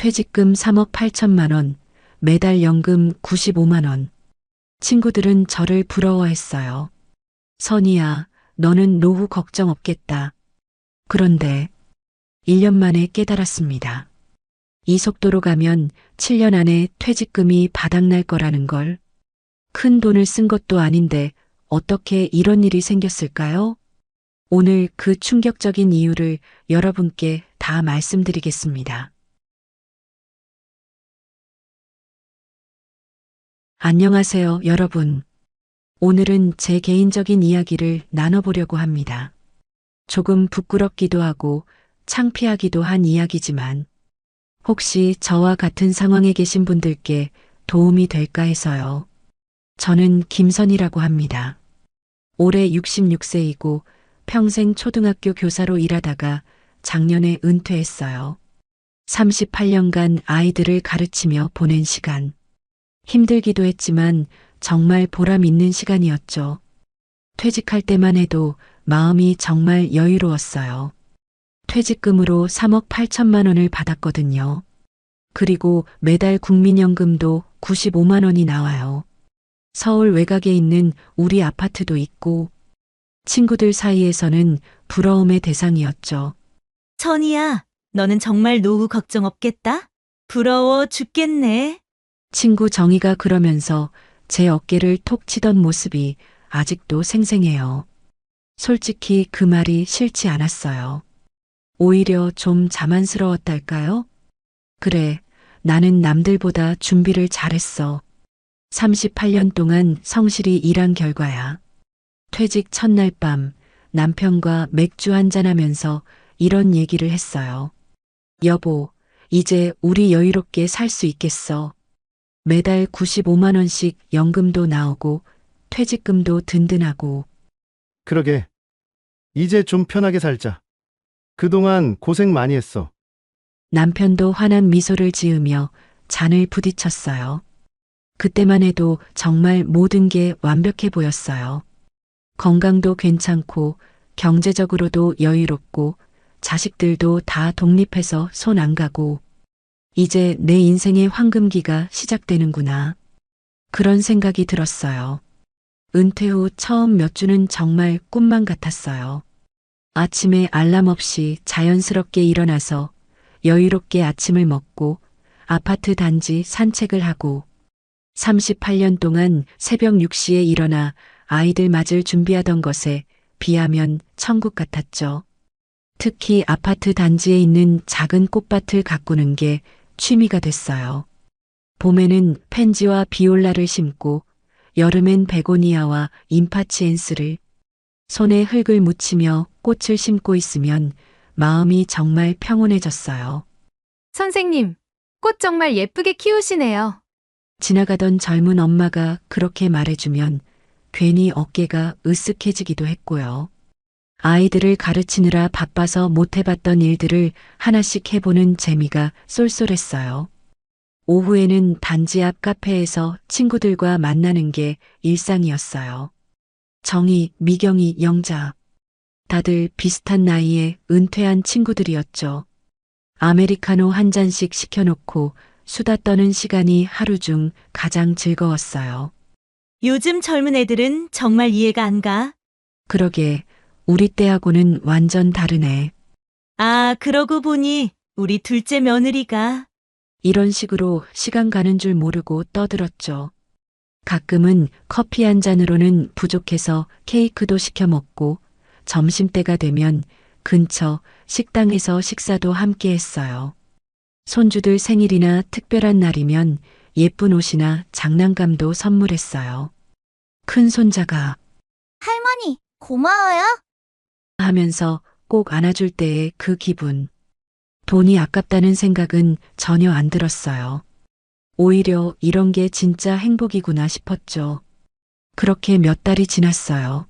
퇴직금 3억 8천만 원, 매달 연금 95만 원. 친구들은 저를 부러워했어요. 선이야, 너는 노후 걱정 없겠다. 그런데 1년 만에 깨달았습니다. 이 속도로 가면 7년 안에 퇴직금이 바닥날 거라는 걸. 큰 돈을 쓴 것도 아닌데 어떻게 이런 일이 생겼을까요? 오늘 그 충격적인 이유를 여러분께 다 말씀드리겠습니다. 안녕하세요, 여러분. 오늘은 제 개인적인 이야기를 나눠보려고 합니다. 조금 부끄럽기도 하고 창피하기도 한 이야기지만 혹시 저와 같은 상황에 계신 분들께 도움이 될까 해서요. 저는 김선이라고 합니다. 올해 66세이고 평생 초등학교 교사로 일하다가 작년에 은퇴했어요. 38년간 아이들을 가르치며 보낸 시간. 힘들기도 했지만 정말 보람 있는 시간이었죠. 퇴직할 때만 해도 마음이 정말 여유로웠어요. 퇴직금으로 3억 8천만 원을 받았거든요. 그리고 매달 국민연금도 95만 원이 나와요. 서울 외곽에 있는 우리 아파트도 있고 친구들 사이에서는 부러움의 대상이었죠. 선이야, 너는 정말 노후 걱정 없겠다? 부러워 죽겠네. 친구 정희가 그러면서 제 어깨를 톡 치던 모습이 아직도 생생해요. 솔직히 그 말이 싫지 않았어요. 오히려 좀 자만스러웠달까요? 그래, 나는 남들보다 준비를 잘했어. 38년 동안 성실히 일한 결과야. 퇴직 첫날 밤 남편과 맥주 한잔하면서 이런 얘기를 했어요. 여보, 이제 우리 여유롭게 살 수 있겠어. 매달 95만 원씩 연금도 나오고 퇴직금도 든든하고. 그러게. 이제 좀 편하게 살자. 그동안 고생 많이 했어. 남편도 환한 미소를 지으며 잔을 부딪혔어요. 그때만 해도 정말 모든 게 완벽해 보였어요. 건강도 괜찮고 경제적으로도 여유롭고 자식들도 다 독립해서 손 안 가고 이제 내 인생의 황금기가 시작되는구나. 그런 생각이 들었어요. 은퇴 후 처음 몇 주는 정말 꿈만 같았어요. 아침에 알람 없이 자연스럽게 일어나서 여유롭게 아침을 먹고 아파트 단지 산책을 하고 38년 동안 새벽 6시에 일어나 아이들 맞을 준비하던 것에 비하면 천국 같았죠. 특히 아파트 단지에 있는 작은 꽃밭을 가꾸는 게 취미가 됐어요. 봄에는 펜지와 비올라를 심고 여름엔 베고니아와 임파치엔스를 손에 흙을 묻히며 꽃을 심고 있으면 마음이 정말 평온해졌어요. 선생님, 꽃 정말 예쁘게 키우시네요. 지나가던 젊은 엄마가 그렇게 말해주면 괜히 어깨가 으쓱해지기도 했고요. 아이들을 가르치느라 바빠서 못 해봤던 일들을 하나씩 해보는 재미가 쏠쏠했어요. 오후에는 단지 앞 카페에서 친구들과 만나는 게 일상이었어요. 정희, 미경이, 영자. 다들 비슷한 나이에 은퇴한 친구들이었죠. 아메리카노 한 잔씩 시켜놓고 수다 떠는 시간이 하루 중 가장 즐거웠어요. 요즘 젊은 애들은 정말 이해가 안 가. 그러게, 우리 때하고는 완전 다르네. 아, 그러고 보니 우리 둘째 며느리가. 이런 식으로 시간 가는 줄 모르고 떠들었죠. 가끔은 커피 한 잔으로는 부족해서 케이크도 시켜 먹고 점심때가 되면 근처 식당에서 식사도 함께 했어요. 손주들 생일이나 특별한 날이면 예쁜 옷이나 장난감도 선물했어요. 큰 손자가 할머니, 고마워요. 하면서 꼭 안아줄 때의 그 기분. 돈이 아깝다는 생각은 전혀 안 들었어요. 오히려 이런 게 진짜 행복이구나 싶었죠. 그렇게 몇 달이 지났어요.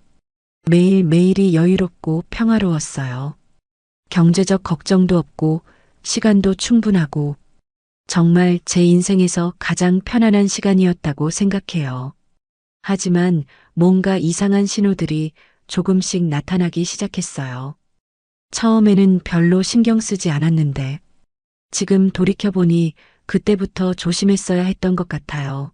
매일매일이 여유롭고 평화로웠어요. 경제적 걱정도 없고 시간도 충분하고 정말 제 인생에서 가장 편안한 시간이었다고 생각해요. 하지만 뭔가 이상한 신호들이 조금씩 나타나기 시작했어요. 처음에는 별로 신경 쓰지 않았는데 지금 돌이켜보니 그때부터 조심했어야 했던 것 같아요.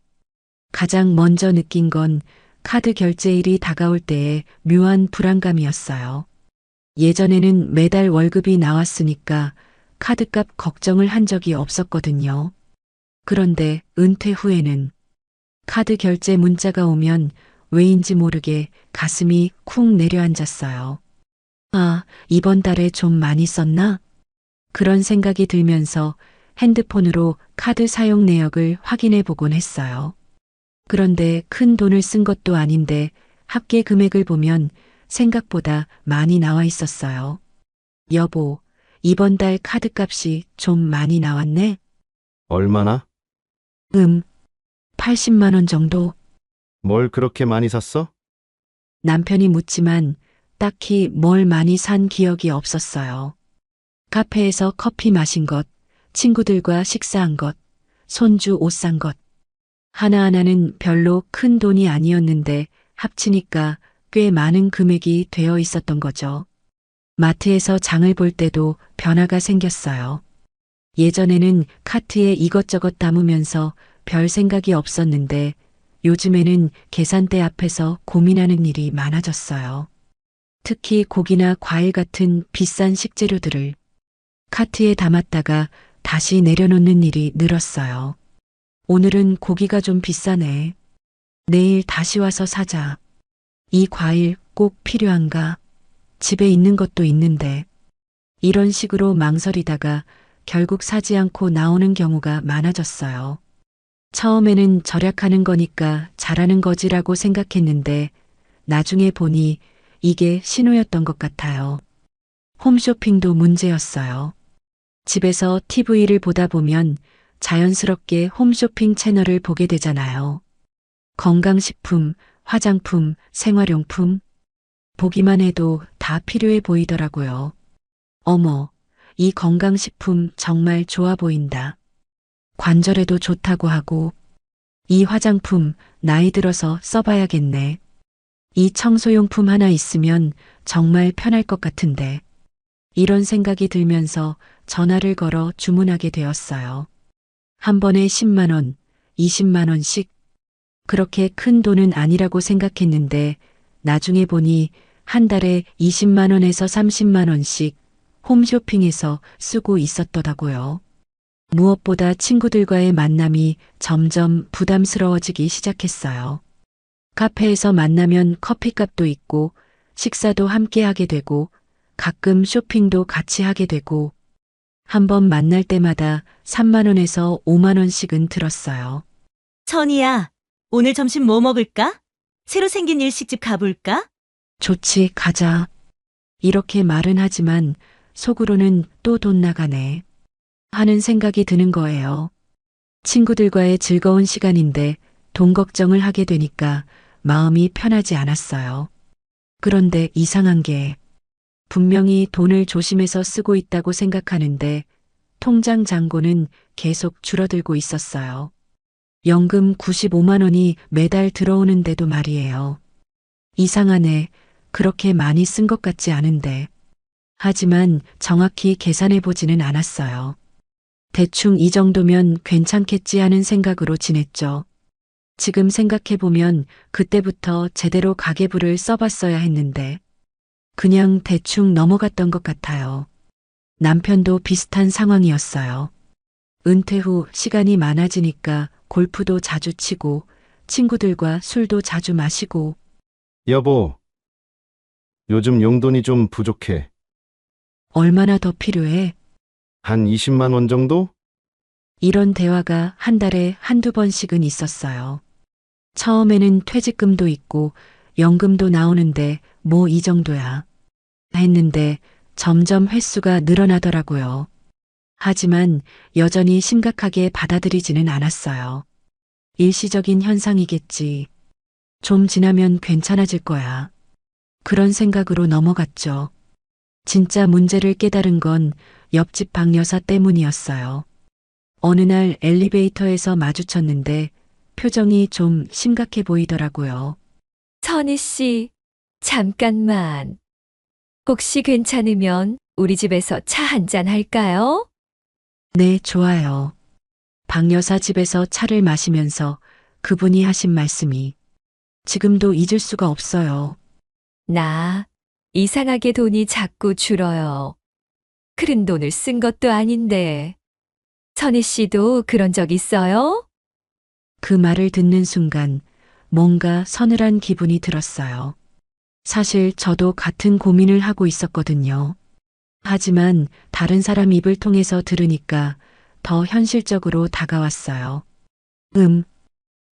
가장 먼저 느낀 건 카드 결제일이 다가올 때의 묘한 불안감이었어요. 예전에는 매달 월급이 나왔으니까 카드값 걱정을 한 적이 없었거든요. 그런데 은퇴 후에는 카드 결제 문자가 오면 왜인지 모르게 가슴이 쿵 내려앉았어요. 아, 이번 달에 좀 많이 썼나? 그런 생각이 들면서 핸드폰으로 카드 사용 내역을 확인해 보곤 했어요. 그런데 큰 돈을 쓴 것도 아닌데 합계 금액을 보면 생각보다 많이 나와 있었어요. 여보, 이번 달 카드 값이 좀 많이 나왔네? 얼마나? 80만 원 정도? 뭘 그렇게 많이 샀어? 남편이 묻지만 딱히 뭘 많이 산 기억이 없었어요. 카페에서 커피 마신 것, 친구들과 식사한 것, 손주 옷 산 것. 하나하나는 별로 큰 돈이 아니었는데 합치니까 꽤 많은 금액이 되어 있었던 거죠. 마트에서 장을 볼 때도 변화가 생겼어요. 예전에는 카트에 이것저것 담으면서 별 생각이 없었는데 요즘에는 계산대 앞에서 고민하는 일이 많아졌어요. 특히 고기나 과일 같은 비싼 식재료들을 카트에 담았다가 다시 내려놓는 일이 늘었어요. 오늘은 고기가 좀 비싸네. 내일 다시 와서 사자. 이 과일 꼭 필요한가? 집에 있는 것도 있는데. 이런 식으로 망설이다가 결국 사지 않고 나오는 경우가 많아졌어요. 처음에는 절약하는 거니까 잘하는 거지라고 생각했는데 나중에 보니 이게 신호였던 것 같아요. 홈쇼핑도 문제였어요. 집에서 TV를 보다 보면 자연스럽게 홈쇼핑 채널을 보게 되잖아요. 건강식품, 화장품, 생활용품. 보기만 해도 다 필요해 보이더라고요. 어머, 이 건강식품 정말 좋아 보인다. 관절에도 좋다고 하고, 이 화장품 나이 들어서 써봐야겠네. 이 청소용품 하나 있으면 정말 편할 것 같은데. 이런 생각이 들면서 전화를 걸어 주문하게 되었어요. 한 번에 10만 원, 20만 원씩. 그렇게 큰 돈은 아니라고 생각했는데 나중에 보니 한 달에 20만 원에서 30만 원씩 홈쇼핑에서 쓰고 있었더라고요. 무엇보다 친구들과의 만남이 점점 부담스러워지기 시작했어요. 카페에서 만나면 커피값도 있고 식사도 함께 하게 되고 가끔 쇼핑도 같이 하게 되고 한 번 만날 때마다 3만 원에서 5만 원씩은 들었어요. 천이야, 오늘 점심 뭐 먹을까? 새로 생긴 일식집 가볼까? 좋지, 가자. 이렇게 말은 하지만 속으로는 또 돈 나가네. 하는 생각이 드는 거예요. 친구들과의 즐거운 시간인데 돈 걱정을 하게 되니까 마음이 편하지 않았어요. 그런데 이상한 게 분명히 돈을 조심해서 쓰고 있다고 생각하는데 통장 잔고는 계속 줄어들고 있었어요. 연금 95만 원이 매달 들어오는데도 말이에요. 이상하네. 그렇게 많이 쓴 것 같지 않은데. 하지만 정확히 계산해 보지는 않았어요. 대충 이 정도면 괜찮겠지 하는 생각으로 지냈죠. 지금 생각해 보면 그때부터 제대로 가계부를 써봤어야 했는데 그냥 대충 넘어갔던 것 같아요. 남편도 비슷한 상황이었어요. 은퇴 후 시간이 많아지니까 골프도 자주 치고 친구들과 술도 자주 마시고 여보, 요즘 용돈이 좀 부족해. 얼마나 더 필요해? 한 20만 원 정도? 이런 대화가 한 달에 한두 번씩은 있었어요. 처음에는 퇴직금도 있고 연금도 나오는데 뭐 이 정도야 했는데 점점 횟수가 늘어나더라고요. 하지만 여전히 심각하게 받아들이지는 않았어요. 일시적인 현상이겠지. 좀 지나면 괜찮아질 거야. 그런 생각으로 넘어갔죠. 진짜 문제를 깨달은 건 옆집 박 여사 때문이었어요. 어느 날 엘리베이터에서 마주쳤는데 표정이 좀 심각해 보이더라고요. 천희 씨, 잠깐만. 혹시 괜찮으면 우리 집에서 차 한잔 할까요? 네, 좋아요. 박 여사 집에서 차를 마시면서 그분이 하신 말씀이 지금도 잊을 수가 없어요. 나 이상하게 돈이 자꾸 줄어요. 큰 돈을 쓴 것도 아닌데. 선희 씨도 그런 적 있어요? 그 말을 듣는 순간 뭔가 서늘한 기분이 들었어요. 사실 저도 같은 고민을 하고 있었거든요. 하지만 다른 사람 입을 통해서 들으니까 더 현실적으로 다가왔어요.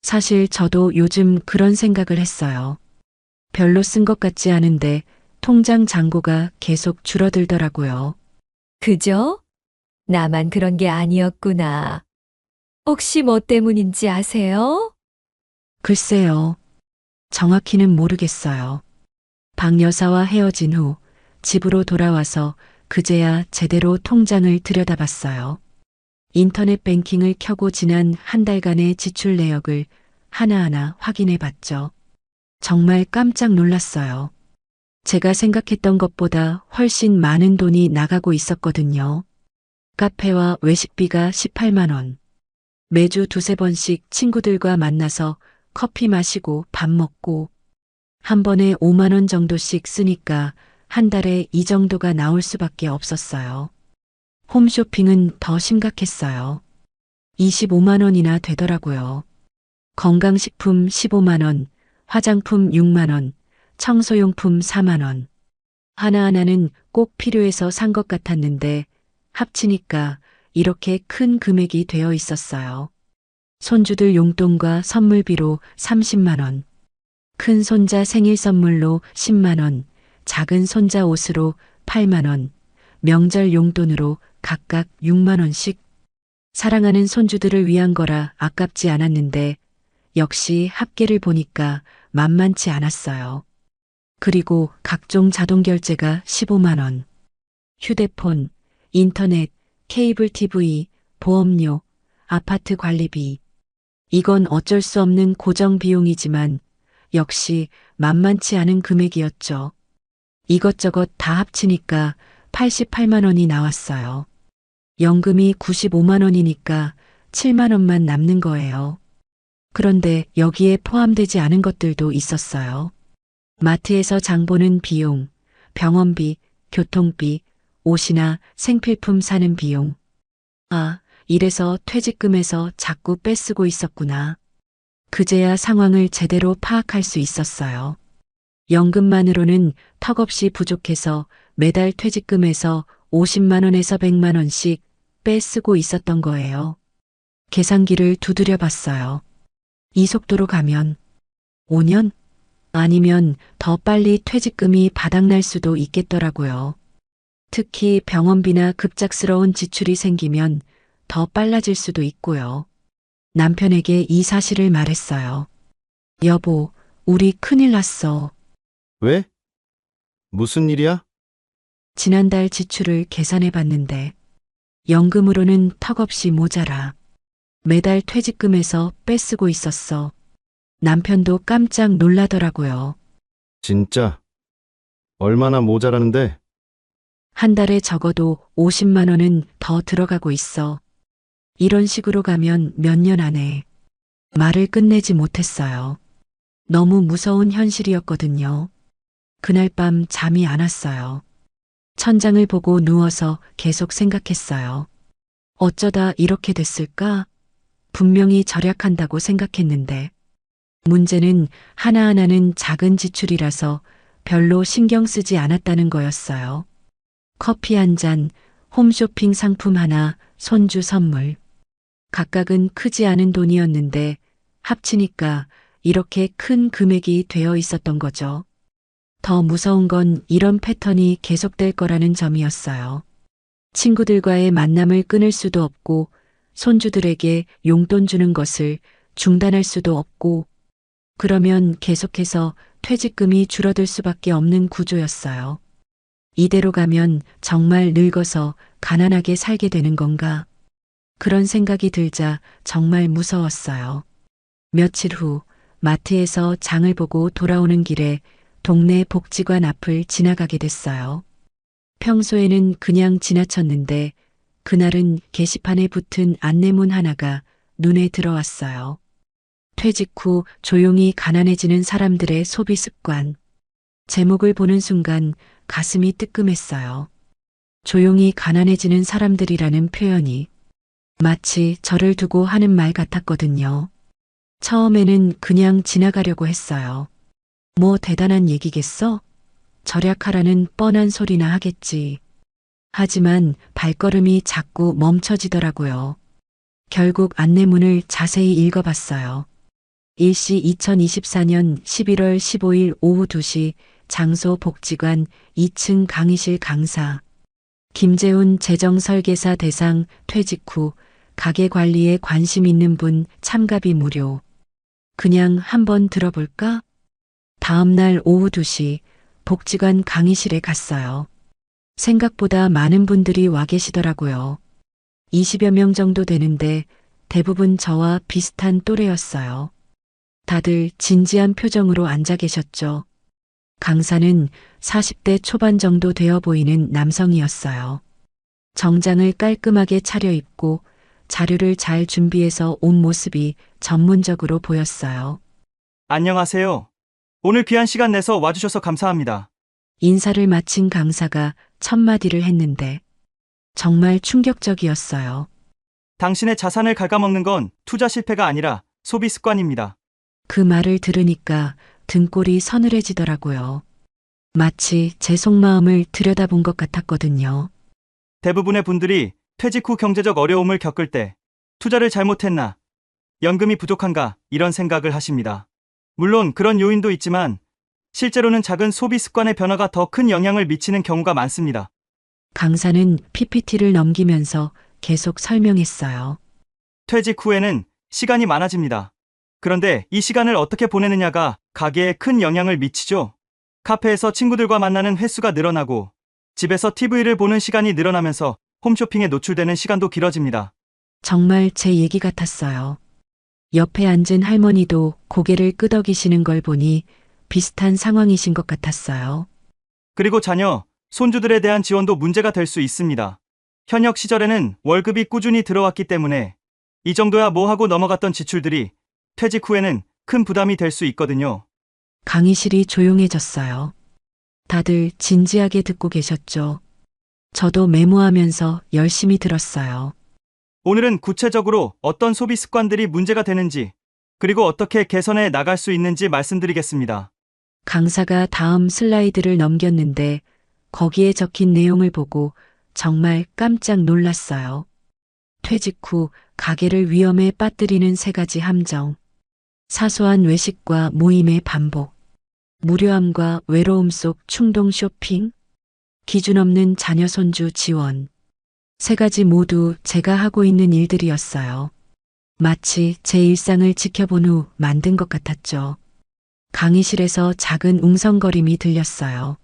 사실 저도 요즘 그런 생각을 했어요. 별로 쓴 것 같지 않은데 통장 잔고가 계속 줄어들더라고요. 그죠? 나만 그런 게 아니었구나. 혹시 뭐 때문인지 아세요? 글쎄요. 정확히는 모르겠어요. 박 여사와 헤어진 후 집으로 돌아와서 그제야 제대로 통장을 들여다봤어요. 인터넷 뱅킹을 켜고 지난 한 달간의 지출 내역을 하나하나 확인해 봤죠. 정말 깜짝 놀랐어요. 제가 생각했던 것보다 훨씬 많은 돈이 나가고 있었거든요. 카페와 외식비가 18만 원. 매주 두세 번씩 친구들과 만나서 커피 마시고 밥 먹고 한 번에 5만 원 정도씩 쓰니까 한 달에 이 정도가 나올 수밖에 없었어요. 홈쇼핑은 더 심각했어요. 25만 원이나 되더라고요. 건강식품 15만 원, 화장품 6만 원, 청소용품 4만 원. 하나하나는 꼭 필요해서 산 것 같았는데 합치니까 이렇게 큰 금액이 되어 있었어요. 손주들 용돈과 선물비로 30만 원, 큰 손자 생일 선물로 10만 원, 작은 손자 옷으로 8만 원, 명절 용돈으로 각각 6만 원씩. 사랑하는 손주들을 위한 거라 아깝지 않았는데 역시 합계를 보니까 만만치 않았어요. 그리고 각종 자동 결제가 15만 원. 휴대폰, 인터넷, 케이블 TV, 보험료, 아파트 관리비. 이건 어쩔 수 없는 고정 비용이지만 역시 만만치 않은 금액이었죠. 이것저것 다 합치니까 88만 원이 나왔어요. 연금이 95만 원이니까 7만 원만 남는 거예요. 그런데 여기에 포함되지 않은 것들도 있었어요. 마트에서 장 보는 비용, 병원비, 교통비, 옷이나 생필품 사는 비용. 아, 이래서 퇴직금에서 자꾸 빼쓰고 있었구나. 그제야 상황을 제대로 파악할 수 있었어요. 연금만으로는 턱없이 부족해서 매달 퇴직금에서 50만 원에서 100만 원씩 빼쓰고 있었던 거예요. 계산기를 두드려 봤어요. 이 속도로 가면 5년? 아니면 더 빨리 퇴직금이 바닥날 수도 있겠더라고요. 특히 병원비나 급작스러운 지출이 생기면 더 빨라질 수도 있고요. 남편에게 이 사실을 말했어요. 여보, 우리 큰일 났어. 왜? 무슨 일이야? 지난달 지출을 계산해 봤는데 연금으로는 턱없이 모자라. 매달 퇴직금에서 빼쓰고 있었어. 남편도 깜짝 놀라더라고요. 진짜? 얼마나 모자라는데? 한 달에 적어도 50만 원은 더 들어가고 있어. 이런 식으로 가면 몇 년 안에 말을 끝내지 못했어요. 너무 무서운 현실이었거든요. 그날 밤 잠이 안 왔어요. 천장을 보고 누워서 계속 생각했어요. 어쩌다 이렇게 됐을까? 분명히 절약한다고 생각했는데. 문제는 하나하나는 작은 지출이라서 별로 신경 쓰지 않았다는 거였어요. 커피 한 잔, 홈쇼핑 상품 하나, 손주 선물. 각각은 크지 않은 돈이었는데 합치니까 이렇게 큰 금액이 되어 있었던 거죠. 더 무서운 건 이런 패턴이 계속될 거라는 점이었어요. 친구들과의 만남을 끊을 수도 없고 손주들에게 용돈 주는 것을 중단할 수도 없고 그러면 계속해서 퇴직금이 줄어들 수밖에 없는 구조였어요. 이대로 가면 정말 늙어서 가난하게 살게 되는 건가? 그런 생각이 들자 정말 무서웠어요. 며칠 후 마트에서 장을 보고 돌아오는 길에 동네 복지관 앞을 지나가게 됐어요. 평소에는 그냥 지나쳤는데 그날은 게시판에 붙은 안내문 하나가 눈에 들어왔어요. 퇴직 후 조용히 가난해지는 사람들의 소비 습관. 제목을 보는 순간 가슴이 뜨끔했어요. 조용히 가난해지는 사람들이라는 표현이 마치 저를 두고 하는 말 같았거든요. 처음에는 그냥 지나가려고 했어요. 뭐 대단한 얘기겠어? 절약하라는 뻔한 소리나 하겠지. 하지만 발걸음이 자꾸 멈춰지더라고요. 결국 안내문을 자세히 읽어봤어요. 일시 2024년 11월 15일 오후 2시 장소 복지관 2층 강의실 강사. 김재훈 재정설계사 대상 퇴직 후 가게 관리에 관심 있는 분 참가비 무료. 그냥 한번 들어볼까? 다음날 오후 2시 복지관 강의실에 갔어요. 생각보다 많은 분들이 와 계시더라고요. 20여 명 정도 되는데 대부분 저와 비슷한 또래였어요. 다들 진지한 표정으로 앉아 계셨죠. 강사는 40대 초반 정도 되어 보이는 남성이었어요. 정장을 깔끔하게 차려입고 자료를 잘 준비해서 온 모습이 전문적으로 보였어요. 안녕하세요. 오늘 귀한 시간 내서 와주셔서 감사합니다. 인사를 마친 강사가 첫 마디를 했는데 정말 충격적이었어요. 당신의 자산을 갉아먹는 건 투자 실패가 아니라 소비 습관입니다. 그 말을 들으니까 등골이 서늘해지더라고요. 마치 제 속마음을 들여다본 것 같았거든요. 대부분의 분들이 퇴직 후 경제적 어려움을 겪을 때 투자를 잘못했나, 연금이 부족한가 이런 생각을 하십니다. 물론 그런 요인도 있지만 실제로는 작은 소비 습관의 변화가 더 큰 영향을 미치는 경우가 많습니다. 강사는 PPT를 넘기면서 계속 설명했어요. 퇴직 후에는 시간이 많아집니다. 그런데 이 시간을 어떻게 보내느냐가 가계에 큰 영향을 미치죠. 카페에서 친구들과 만나는 횟수가 늘어나고 집에서 TV를 보는 시간이 늘어나면서 홈쇼핑에 노출되는 시간도 길어집니다. 정말 제 얘기 같았어요. 옆에 앉은 할머니도 고개를 끄덕이시는 걸 보니 비슷한 상황이신 것 같았어요. 그리고 자녀, 손주들에 대한 지원도 문제가 될 수 있습니다. 현역 시절에는 월급이 꾸준히 들어왔기 때문에 이 정도야 뭐 하고 넘어갔던 지출들이 퇴직 후에는 큰 부담이 될 수 있거든요. 강의실이 조용해졌어요. 다들 진지하게 듣고 계셨죠. 저도 메모하면서 열심히 들었어요. 오늘은 구체적으로 어떤 소비 습관들이 문제가 되는지, 그리고 어떻게 개선해 나갈 수 있는지 말씀드리겠습니다. 강사가 다음 슬라이드를 넘겼는데 거기에 적힌 내용을 보고 정말 깜짝 놀랐어요. 퇴직 후 가게를 위험에 빠뜨리는 3가지 함정. 사소한 외식과 모임의 반복. 무료함과 외로움 속 충동 쇼핑. 기준 없는 자녀 손주 지원. 3가지 모두 제가 하고 있는 일들이었어요. 마치 제 일상을 지켜본 후 만든 것 같았죠. 강의실에서 작은 웅성거림이 들렸어요.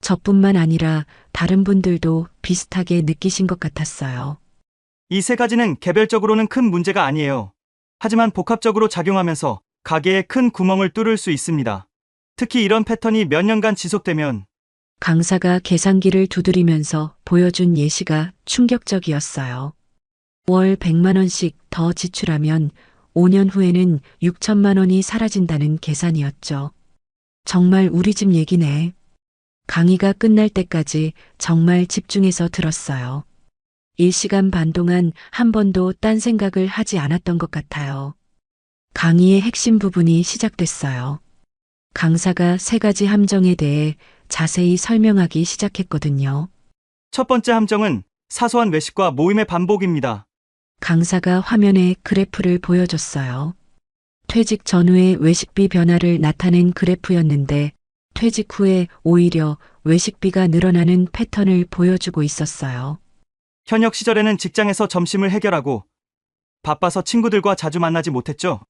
저뿐만 아니라 다른 분들도 비슷하게 느끼신 것 같았어요. 이 3가지는 개별적으로는 큰 문제가 아니에요. 하지만 복합적으로 작용하면서 가게에 큰 구멍을 뚫을 수 있습니다. 특히 이런 패턴이 몇 년간 지속되면 강사가 계산기를 두드리면서 보여준 예시가 충격적이었어요. 월 100만 원씩 더 지출하면 5년 후에는 6천만 원이 사라진다는 계산이었죠. 정말 우리 집 얘기네. 강의가 끝날 때까지 정말 집중해서 들었어요. 1시간 반 동안 한 번도 딴 생각을 하지 않았던 것 같아요. 강의의 핵심 부분이 시작됐어요. 강사가 3가지 함정에 대해 자세히 설명하기 시작했거든요. 첫 번째 함정은 사소한 외식과 모임의 반복입니다. 강사가 화면에 그래프를 보여줬어요. 퇴직 전후의 외식비 변화를 나타낸 그래프였는데 퇴직 후에 오히려 외식비가 늘어나는 패턴을 보여주고 있었어요. 현역 시절에는 직장에서 점심을 해결하고 바빠서 친구들과 자주 만나지 못했죠.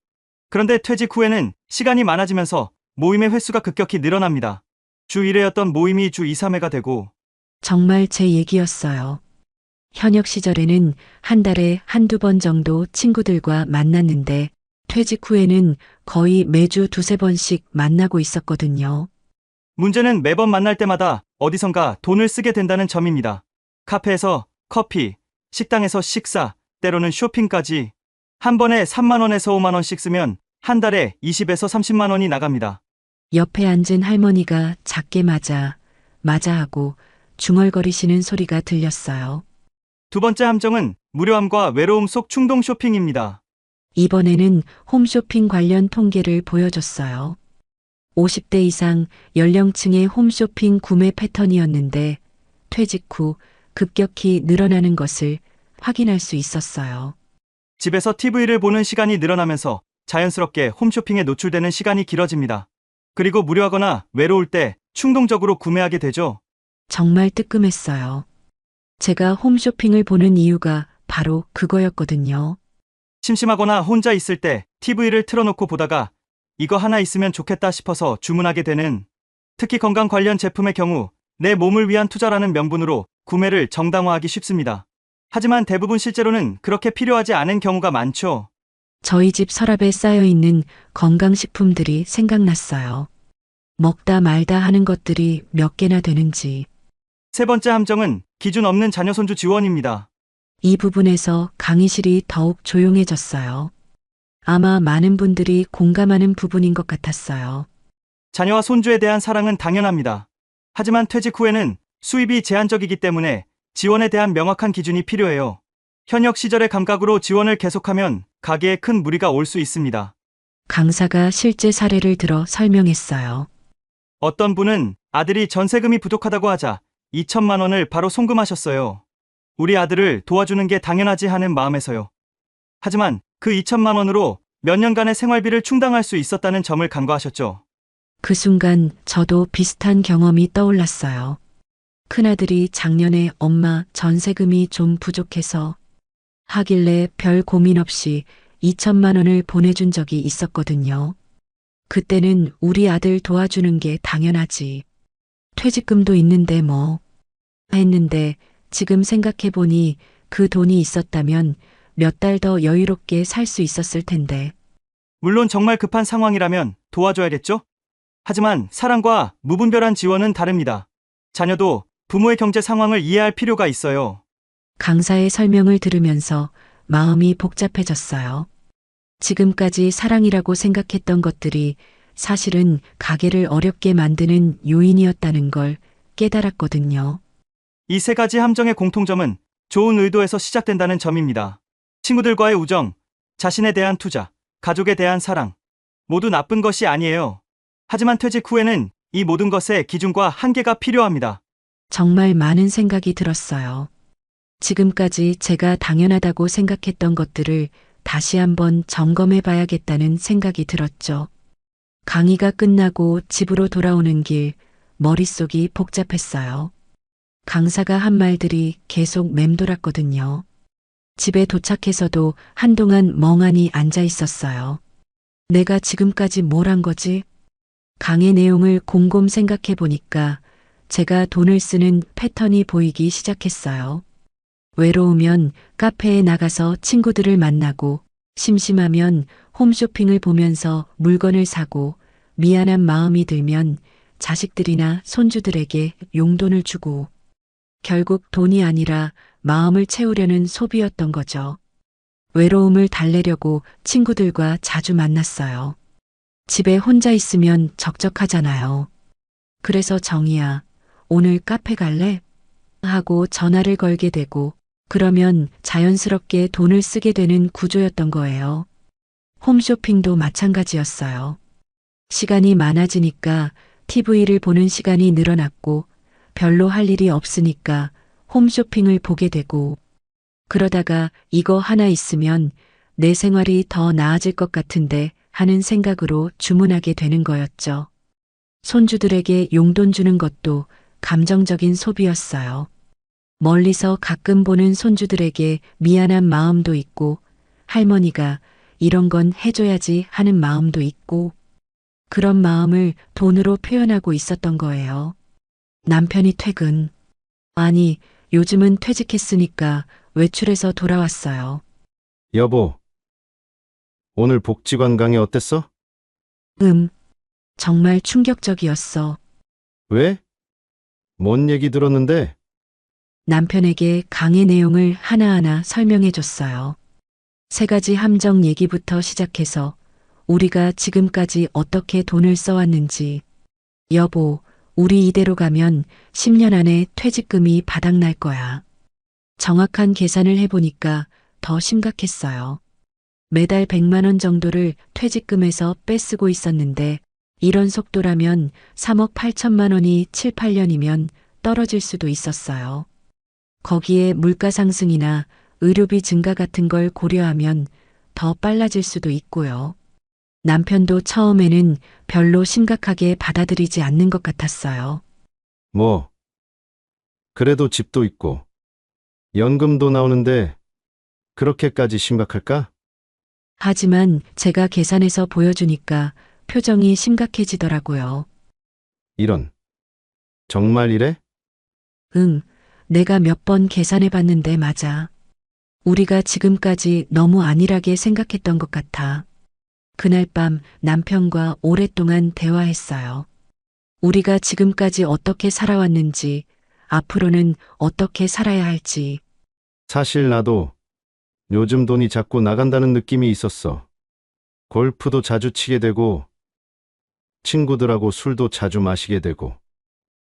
그런데 퇴직 후에는 시간이 많아지면서 모임의 횟수가 급격히 늘어납니다. 주 1회였던 모임이 주 2, 3회가 되고 정말 제 얘기였어요. 현역 시절에는 한 달에 한두 번 정도 친구들과 만났는데 퇴직 후에는 거의 매주 2-3번씩 만나고 있었거든요. 문제는 매번 만날 때마다 어디선가 돈을 쓰게 된다는 점입니다. 카페에서 커피, 식당에서 식사, 때로는 쇼핑까지 한 번에 3만 원에서 5만 원씩 쓰면 한 달에 20에서 30만 원이 나갑니다. 옆에 앉은 할머니가 작게 맞아 하고 중얼거리시는 소리가 들렸어요. 두 번째 함정은 무료함과 외로움 속 충동 쇼핑입니다. 이번에는 홈쇼핑 관련 통계를 보여줬어요. 50대 이상 연령층의 홈쇼핑 구매 패턴이었는데 퇴직 후 급격히 늘어나는 것을 확인할 수 있었어요. 집에서 TV를 보는 시간이 늘어나면서 자연스럽게 홈쇼핑에 노출되는 시간이 길어집니다. 그리고 무료하거나 외로울 때 충동적으로 구매하게 되죠. 정말 뜨끔했어요. 제가 홈쇼핑을 보는 이유가 바로 그거였거든요. 심심하거나 혼자 있을 때 TV를 틀어놓고 보다가 이거 하나 있으면 좋겠다 싶어서 주문하게 되는, 특히 건강 관련 제품의 경우 내 몸을 위한 투자라는 명분으로 구매를 정당화하기 쉽습니다. 하지만 대부분 실제로는 그렇게 필요하지 않은 경우가 많죠. 저희 집 서랍에 쌓여있는 건강식품들이 생각났어요. 먹다 말다 하는 것들이 몇 개나 되는지. 세 번째 함정은 기준 없는 자녀 손주 지원입니다. 이 부분에서 강의실이 더욱 조용해졌어요. 아마 많은 분들이 공감하는 부분인 것 같았어요. 자녀와 손주에 대한 사랑은 당연합니다. 하지만 퇴직 후에는 수입이 제한적이기 때문에 지원에 대한 명확한 기준이 필요해요. 현역 시절의 감각으로 지원을 계속하면 가계에 큰 무리가 올 수 있습니다. 강사가 실제 사례를 들어 설명했어요. 어떤 분은 아들이 전세금이 부족하다고 하자 2천만 원을 바로 송금하셨어요. 우리 아들을 도와주는 게 당연하지 하는 마음에서요. 하지만 그 2천만 원으로 몇 년간의 생활비를 충당할 수 있었다는 점을 간과하셨죠. 그 순간 저도 비슷한 경험이 떠올랐어요. 큰아들이 작년에 엄마 전세금이 좀 부족해서 하길래 별 고민 없이 2천만 원을 보내준 적이 있었거든요. 그때는 우리 아들 도와주는 게 당연하지. 퇴직금도 있는데 뭐 했는데 지금 생각해보니 그 돈이 있었다면 몇 달 더 여유롭게 살 수 있었을 텐데. 물론 정말 급한 상황이라면 도와줘야겠죠? 하지만 사랑과 무분별한 지원은 다릅니다. 자녀도 부모의 경제 상황을 이해할 필요가 있어요. 강사의 설명을 들으면서 마음이 복잡해졌어요. 지금까지 사랑이라고 생각했던 것들이 사실은 가게를 어렵게 만드는 요인이었다는 걸 깨달았거든요. 이 세 가지 함정의 공통점은 좋은 의도에서 시작된다는 점입니다. 친구들과의 우정, 자신에 대한 투자, 가족에 대한 사랑, 모두 나쁜 것이 아니에요. 하지만 퇴직 후에는 이 모든 것에 기준과 한계가 필요합니다. 정말 많은 생각이 들었어요. 지금까지 제가 당연하다고 생각했던 것들을 다시 한번 점검해 봐야겠다는 생각이 들었죠. 강의가 끝나고 집으로 돌아오는 길, 머릿속이 복잡했어요. 강사가 한 말들이 계속 맴돌았거든요. 집에 도착해서도 한동안 멍하니 앉아 있었어요. 내가 지금까지 뭘 한 거지? 강의 내용을 곰곰 생각해 보니까 제가 돈을 쓰는 패턴이 보이기 시작했어요. 외로우면 카페에 나가서 친구들을 만나고, 심심하면 홈쇼핑을 보면서 물건을 사고, 미안한 마음이 들면 자식들이나 손주들에게 용돈을 주고, 결국 돈이 아니라 마음을 채우려는 소비였던 거죠. 외로움을 달래려고 친구들과 자주 만났어요. 집에 혼자 있으면 적적하잖아요. 그래서 정희야, 오늘 카페 갈래? 하고 전화를 걸게 되고, 그러면 자연스럽게 돈을 쓰게 되는 구조였던 거예요. 홈쇼핑도 마찬가지였어요. 시간이 많아지니까 TV를 보는 시간이 늘어났고, 별로 할 일이 없으니까 홈쇼핑을 보게 되고, 그러다가 이거 하나 있으면 내 생활이 더 나아질 것 같은데 하는 생각으로 주문하게 되는 거였죠. 손주들에게 용돈 주는 것도 감정적인 소비였어요. 멀리서 가끔 보는 손주들에게 미안한 마음도 있고, 할머니가 이런 건 해줘야지 하는 마음도 있고, 그런 마음을 돈으로 표현하고 있었던 거예요. 남편이 퇴근. 아니, 요즘은 퇴직했으니까 외출해서 돌아왔어요. 여보, 오늘 복지관 강의 어땠어? 정말 충격적이었어. 왜? 뭔 얘기 들었는데? 남편에게 강의 내용을 하나하나 설명해 줬어요. 3가지 함정 얘기부터 시작해서 우리가 지금까지 어떻게 돈을 써왔는지, 여보, 우리 이대로 가면 10년 안에 퇴직금이 바닥날 거야. 정확한 계산을 해보니까 더 심각했어요. 매달 100만 원 정도를 퇴직금에서 빼쓰고 있었는데 이런 속도라면 3억 8천만 원이 7, 8년이면 떨어질 수도 있었어요. 거기에 물가 상승이나 의료비 증가 같은 걸 고려하면 더 빨라질 수도 있고요. 남편도 처음에는 별로 심각하게 받아들이지 않는 것 같았어요. 뭐, 그래도 집도 있고, 연금도 나오는데, 그렇게까지 심각할까? 하지만 제가 계산해서 보여주니까 표정이 심각해지더라고요. 이런. 정말 이래? 응, 내가 몇 번 계산해 봤는데 맞아. 우리가 지금까지 너무 안일하게 생각했던 것 같아. 그날 밤 남편과 오랫동안 대화했어요. 우리가 지금까지 어떻게 살아왔는지, 앞으로는 어떻게 살아야 할지. 사실 나도 요즘 돈이 자꾸 나간다는 느낌이 있었어. 골프도 자주 치게 되고, 친구들하고 술도 자주 마시게 되고,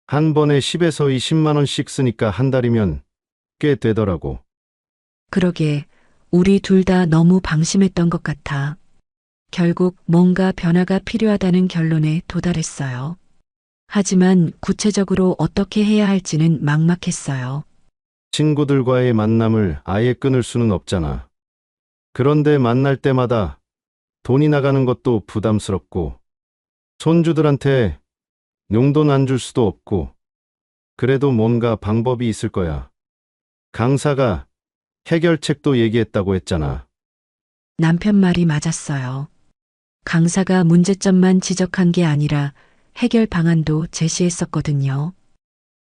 한 번에 10에서 20만 원씩 쓰니까 한 달이면 꽤 되더라고. 그러게, 우리 둘 다 너무 방심했던 것 같아. 결국 뭔가 변화가 필요하다는 결론에 도달했어요. 하지만 구체적으로 어떻게 해야 할지는 막막했어요. 친구들과의 만남을 아예 끊을 수는 없잖아. 그런데 만날 때마다 돈이 나가는 것도 부담스럽고, 손주들한테 용돈 안 줄 수도 없고, 그래도 뭔가 방법이 있을 거야. 강사가 해결책도 얘기했다고 했잖아. 남편 말이 맞았어요. 강사가 문제점만 지적한 게 아니라 해결 방안도 제시했었거든요.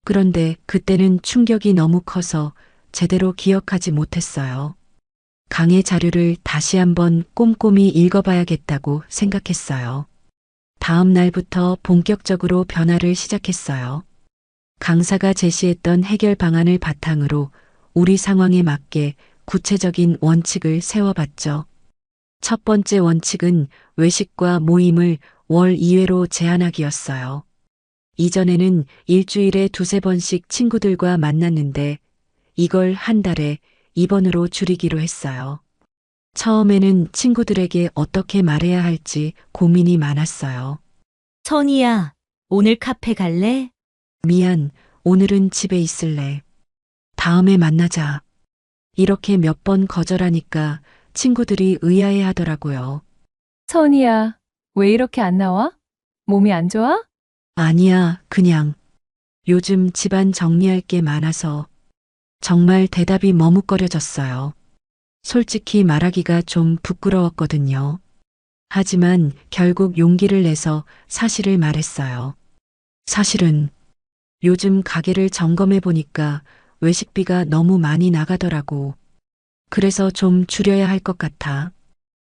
그런데 그때는 충격이 너무 커서 제대로 기억하지 못했어요. 강의 자료를 다시 한번 꼼꼼히 읽어봐야겠다고 생각했어요. 다음 날부터 본격적으로 변화를 시작했어요. 강사가 제시했던 해결 방안을 바탕으로 우리 상황에 맞게 구체적인 원칙을 세워봤죠. 첫 번째 원칙은 외식과 모임을 월 2회로 제한하기였어요. 이전에는 일주일에 2~3번씩 친구들과 만났는데 이걸 한 달에 2번으로 줄이기로 했어요. 처음에는 친구들에게 어떻게 말해야 할지 고민이 많았어요. 선이야, 오늘 카페 갈래? 미안, 오늘은 집에 있을래. 다음에 만나자. 이렇게 몇 번 거절하니까 친구들이 의아해 하더라고요. 선이야, 왜 이렇게 안 나와? 몸이 안 좋아? 아니야, 그냥. 요즘 집안 정리할 게 많아서 정말 대답이 머뭇거려졌어요. 솔직히 말하기가 좀 부끄러웠거든요. 하지만 결국 용기를 내서 사실을 말했어요. 사실은 요즘 가게를 점검해 보니까 외식비가 너무 많이 나가더라고. 그래서 좀 줄여야 할 것 같아.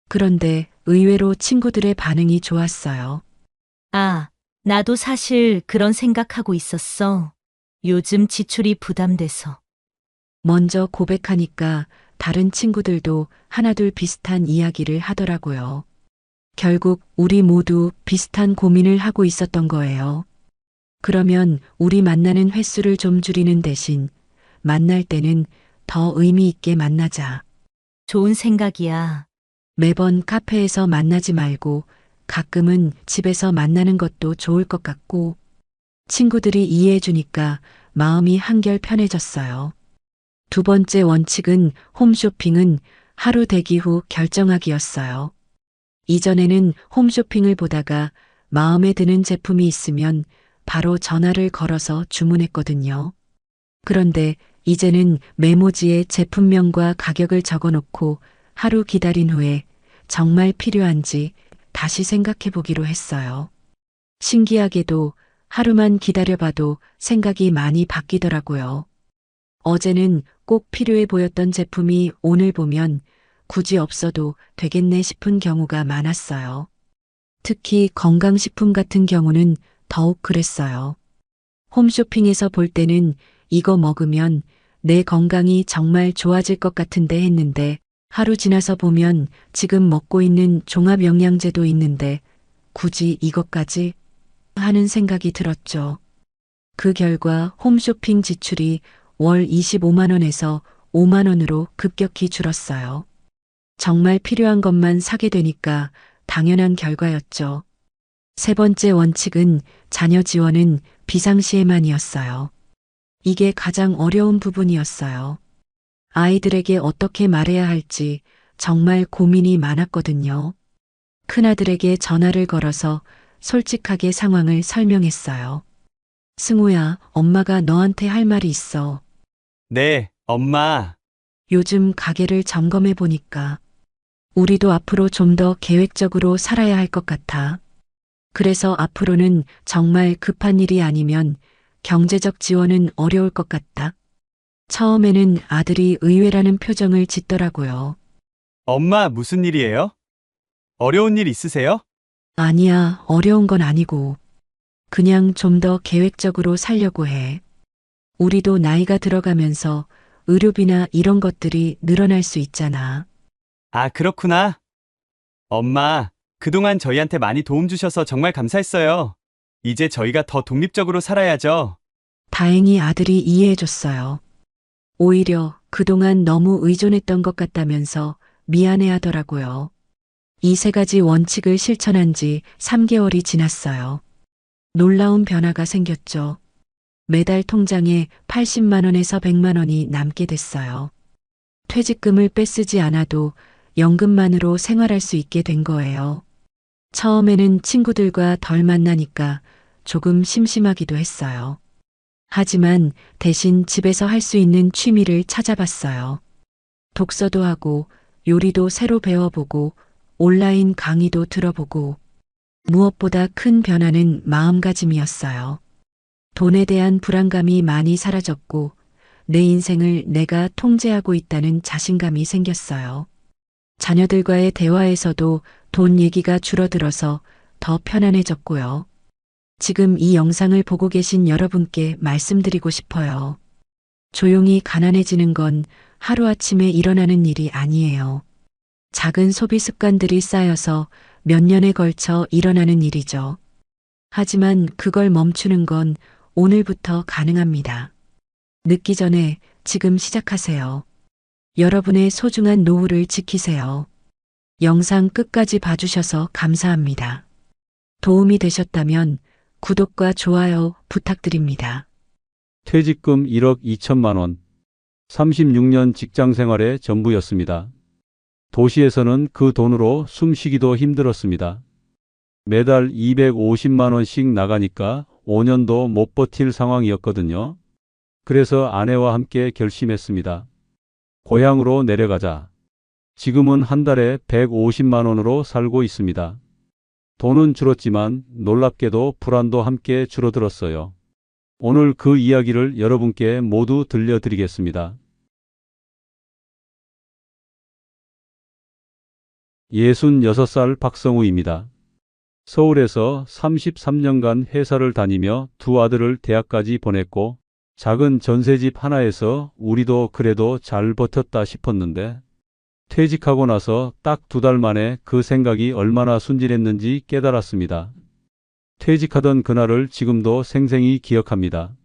그런데 의외로 친구들의 반응이 좋았어요. 아, 나도 사실 그런 생각하고 있었어. 요즘 지출이 부담돼서. 먼저 고백하니까 다른 친구들도 하나둘 비슷한 이야기를 하더라고요. 결국 우리 모두 비슷한 고민을 하고 있었던 거예요. 그러면 우리 만나는 횟수를 좀 줄이는 대신 만날 때는 더 의미 있게 만나자. 좋은 생각이야. 매번 카페에서 만나지 말고 가끔은 집에서 만나는 것도 좋을 것 같고, 친구들이 이해해 주니까 마음이 한결 편해졌어요. 두 번째 원칙은 홈쇼핑은 하루 대기 후 결정하기였어요. 이전에는 홈쇼핑을 보다가 마음에 드는 제품이 있으면 바로 전화를 걸어서 주문했거든요. 그런데 이제는 메모지에 제품명과 가격을 적어놓고 하루 기다린 후에 정말 필요한지 다시 생각해 보기로 했어요. 신기하게도 하루만 기다려봐도 생각이 많이 바뀌더라고요. 어제는 꼭 필요해 보였던 제품이 오늘 보면 굳이 없어도 되겠네 싶은 경우가 많았어요. 특히 건강식품 같은 경우는 더욱 그랬어요. 홈쇼핑에서 볼 때는 이거 먹으면 내 건강이 정말 좋아질 것 같은데 했는데 하루 지나서 보면 지금 먹고 있는 종합영양제도 있는데 굳이 이것까지 하는 생각이 들었죠. 그 결과 홈쇼핑 지출이 월 25만 원에서 5만 원으로 급격히 줄었어요. 정말 필요한 것만 사게 되니까 당연한 결과였죠. 세 번째 원칙은 자녀 지원은 비상시에만이었어요. 이게 가장 어려운 부분이었어요. 아이들에게 어떻게 말해야 할지 정말 고민이 많았거든요. 큰아들에게 전화를 걸어서 솔직하게 상황을 설명했어요. 승우야, 엄마가 너한테 할 말이 있어. 네, 엄마. 요즘 가게를 점검해 보니까 우리도 앞으로 좀 더 계획적으로 살아야 할 것 같아. 그래서 앞으로는 정말 급한 일이 아니면 경제적 지원은 어려울 것 같다. 처음에는 아들이 의외라는 표정을 짓더라고요. 엄마, 무슨 일이에요? 어려운 일 있으세요? 아니야, 어려운 건 아니고. 그냥 좀 더 계획적으로 살려고 해. 우리도 나이가 들어가면서 의료비나 이런 것들이 늘어날 수 있잖아. 아, 그렇구나. 엄마, 그동안 저희한테 많이 도움 주셔서 정말 감사했어요. 이제 저희가 더 독립적으로 살아야죠. 다행히 아들이 이해해줬어요. 오히려 그동안 너무 의존했던 것 같다면서 미안해 하더라고요. 이 세 가지 원칙을 실천한 지 3개월이 지났어요. 놀라운 변화가 생겼죠. 매달 통장에 80만 원에서 100만 원이 남게 됐어요. 퇴직금을 빼쓰지 않아도 연금만으로 생활할 수 있게 된 거예요. 처음에는 친구들과 덜 만나니까 조금 심심하기도 했어요. 하지만 대신 집에서 할 수 있는 취미를 찾아봤어요. 독서도 하고 요리도 새로 배워보고 온라인 강의도 들어보고 무엇보다 큰 변화는 마음가짐이었어요. 돈에 대한 불안감이 많이 사라졌고 내 인생을 내가 통제하고 있다는 자신감이 생겼어요. 자녀들과의 대화에서도 돈 얘기가 줄어들어서 더 편안해졌고요. 지금 이 영상을 보고 계신 여러분께 말씀드리고 싶어요. 조용히 가난해지는 건 하루아침에 일어나는 일이 아니에요. 작은 소비 습관들이 쌓여서 몇 년에 걸쳐 일어나는 일이죠. 하지만 그걸 멈추는 건 오늘부터 가능합니다. 늦기 전에 지금 시작하세요. 여러분의 소중한 노후를 지키세요. 영상 끝까지 봐주셔서 감사합니다. 도움이 되셨다면 구독과 좋아요 부탁드립니다. 퇴직금 1억 2천만 원. 36년 직장 생활의 전부였습니다. 도시에서는 그 돈으로 숨쉬기도 힘들었습니다. 매달 250만 원씩 나가니까 5년도 못 버틸 상황이었거든요. 그래서 아내와 함께 결심했습니다. 고향으로 내려가자. 지금은 한 달에 150만 원으로 살고 있습니다. 돈은 줄었지만 놀랍게도 불안도 함께 줄어들었어요. 오늘 그 이야기를 여러분께 모두 들려드리겠습니다. 66살 박성우입니다. 서울에서 33년간 회사를 다니며 두 아들을 대학까지 보냈고 작은 전셋집 하나에서 우리도 그래도 잘 버텼다 싶었는데 퇴직하고 나서 딱 2달 만에 그 생각이 얼마나 순진했는지 깨달았습니다. 퇴직하던 그날을 지금도 생생히 기억합니다.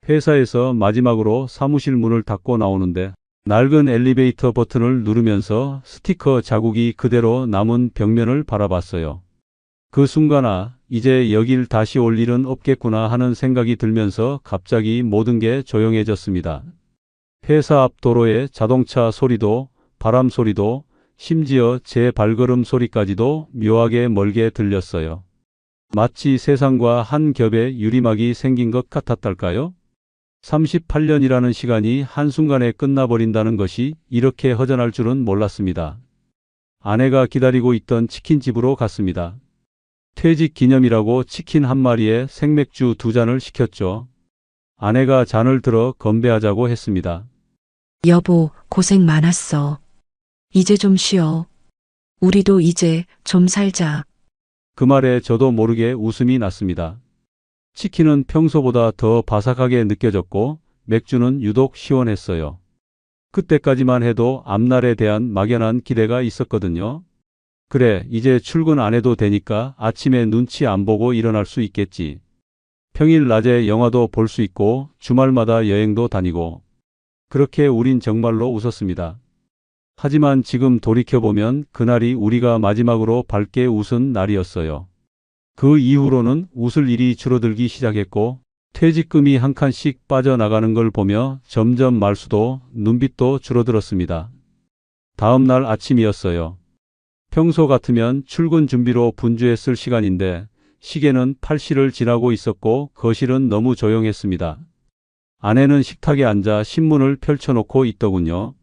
회사에서 마지막으로 사무실 문을 닫고 나오는데 낡은 엘리베이터 버튼을 누르면서 스티커 자국이 그대로 남은 벽면을 바라봤어요. 그 순간 이제 여길 다시 올 일은 없겠구나 하는 생각이 들면서 갑자기 모든 게 조용해졌습니다. 회사 앞 도로의 자동차 소리도 바람 소리도 심지어 제 발걸음 소리까지도 묘하게 멀게 들렸어요. 마치 세상과 한 겹의 유리막이 생긴 것 같았달까요? 38년이라는 시간이 한순간에 끝나버린다는 것이 이렇게 허전할 줄은 몰랐습니다. 아내가 기다리고 있던 치킨집으로 갔습니다. 퇴직 기념이라고 치킨 한 마리에 생맥주 2잔을 시켰죠. 아내가 잔을 들어 건배하자고 했습니다. 여보, 고생 많았어. 이제 좀 쉬어. 우리도 이제 좀 살자. 그 말에 저도 모르게 웃음이 났습니다. 치킨은 평소보다 더 바삭하게 느껴졌고 맥주는 유독 시원했어요. 그때까지만 해도 앞날에 대한 막연한 기대가 있었거든요. 그래, 이제 출근 안 해도 되니까 아침에 눈치 안 보고 일어날 수 있겠지. 평일 낮에 영화도 볼 수 있고 주말마다 여행도 다니고. 그렇게 우린 정말로 웃었습니다. 하지만 지금 돌이켜보면 그날이 우리가 마지막으로 밝게 웃은 날이었어요. 그 이후로는 웃을 일이 줄어들기 시작했고 퇴직금이 한 칸씩 빠져나가는 걸 보며 점점 말수도 눈빛도 줄어들었습니다. 다음 날 아침이었어요. 평소 같으면 출근 준비로 분주했을 시간인데 시계는 8시를 지나고 있었고 거실은 너무 조용했습니다. 아내는 식탁에 앉아 신문을 펼쳐놓고 있더군요.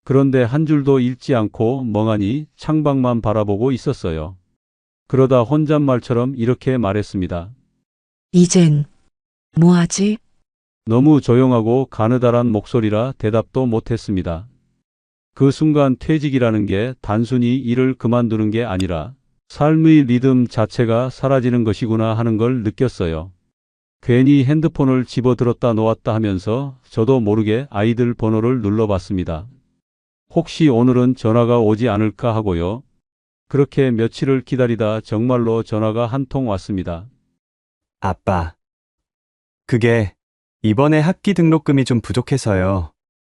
그런데 한 줄도 읽지 않고 멍하니 창밖만 바라보고 있었어요. 그러다 혼잣말처럼 이렇게 말했습니다. 이젠 뭐하지? 너무 조용하고 가느다란 목소리라 대답도 못했습니다. 그 순간 퇴직이라는 게 단순히 일을 그만두는 게 아니라 삶의 리듬 자체가 사라지는 것이구나 하는 걸 느꼈어요. 괜히 핸드폰을 집어들었다 놓았다 하면서 저도 모르게 아이들 번호를 눌러봤습니다. 혹시 오늘은 전화가 오지 않을까 하고요. 그렇게 며칠을 기다리다 정말로 전화가 한 통 왔습니다. 아빠. 그게 이번에 학기 등록금이 좀 부족해서요.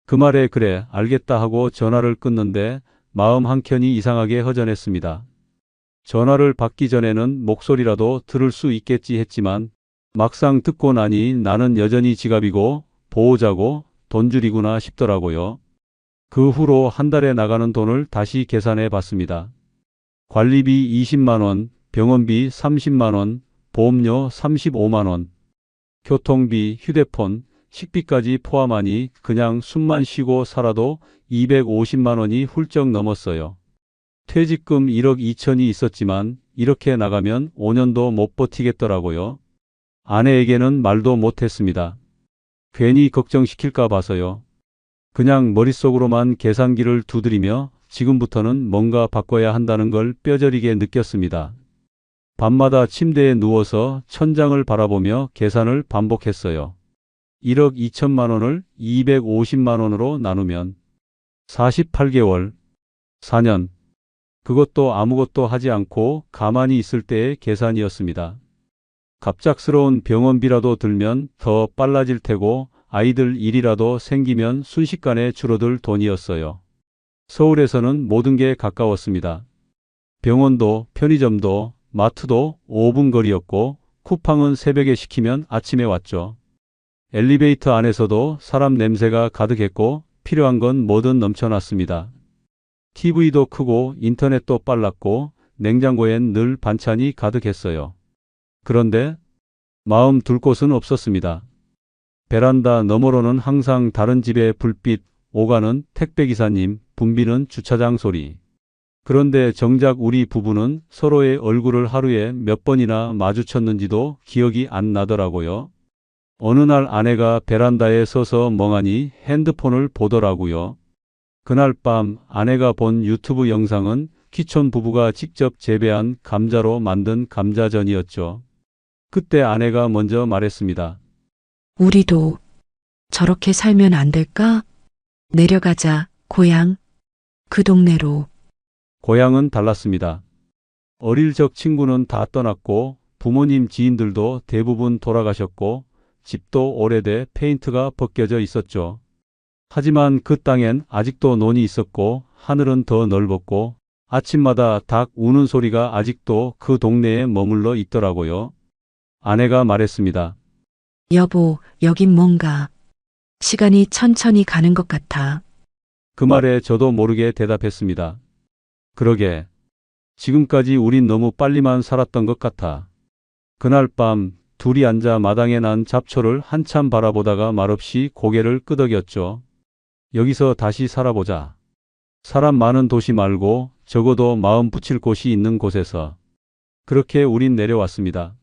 그 말에 그래, 알겠다 하고 전화를 끊는데 마음 한켠이 이상하게 허전했습니다. 전화를 받기 전에는 목소리라도 들을 수 있겠지 했지만 막상 듣고 나니 나는 여전히 지갑이고 보호자고 돈줄이구나 싶더라고요. 그 후로 한 달에 나가는 돈을 다시 계산해 봤습니다. 관리비 20만 원, 병원비 30만 원, 보험료 35만 원, 교통비, 휴대폰, 식비까지 포함하니 그냥 숨만 쉬고 살아도 250만 원이 훌쩍 넘었어요. 퇴직금 1억 2천이 있었지만 이렇게 나가면 5년도 못 버티겠더라고요. 아내에게는 말도 못했습니다. 괜히 걱정시킬까 봐서요. 그냥 머릿속으로만 계산기를 두드리며 지금부터는 뭔가 바꿔야 한다는 걸 뼈저리게 느꼈습니다. 밤마다 침대에 누워서 천장을 바라보며 계산을 반복했어요. 1억 2천만 원을 250만 원으로 나누면 48개월, 4년. 그것도 아무것도 하지 않고 가만히 있을 때의 계산이었습니다. 갑작스러운 병원비라도 들면 더 빨라질 테고 아이들 일이라도 생기면 순식간에 줄어들 돈이었어요. 서울에서는 모든 게 가까웠습니다. 병원도 편의점도 마트도 5분 거리였고 쿠팡은 새벽에 시키면 아침에 왔죠. 엘리베이터 안에서도 사람 냄새가 가득했고 필요한 건 뭐든 넘쳐났습니다. TV도 크고 인터넷도 빨랐고 냉장고엔 늘 반찬이 가득했어요. 그런데 마음 둘 곳은 없었습니다. 베란다 너머로는 항상 다른 집의 불빛, 오가는 택배기사님, 붐비는 주차장 소리. 그런데 정작 우리 부부는 서로의 얼굴을 하루에 몇 번이나 마주쳤는지도 기억이 안 나더라고요. 어느 날 아내가 베란다에 서서 멍하니 핸드폰을 보더라고요. 그날 밤 아내가 본 유튜브 영상은 키촌 부부가 직접 재배한 감자로 만든 감자전이었죠. 그때 아내가 먼저 말했습니다. 우리도 저렇게 살면 안 될까? 내려가자, 고향. 그 동네로. 고향은 달랐습니다. 어릴 적 친구는 다 떠났고 부모님 지인들도 대부분 돌아가셨고 집도 오래돼 페인트가 벗겨져 있었죠. 하지만 그 땅엔 아직도 논이 있었고 하늘은 더 넓었고 아침마다 닭 우는 소리가 아직도 그 동네에 머물러 있더라고요. 아내가 말했습니다. 여보, 여긴 뭔가 시간이 천천히 가는 것 같아. 그 말에 저도 모르게 대답했습니다. 그러게. 지금까지 우린 너무 빨리만 살았던 것 같아. 그날 밤 둘이 앉아 마당에 난 잡초를 한참 바라보다가 말없이 고개를 끄덕였죠. 여기서 다시 살아보자. 사람 많은 도시 말고 적어도 마음 붙일 곳이 있는 곳에서. 그렇게 우린 내려왔습니다.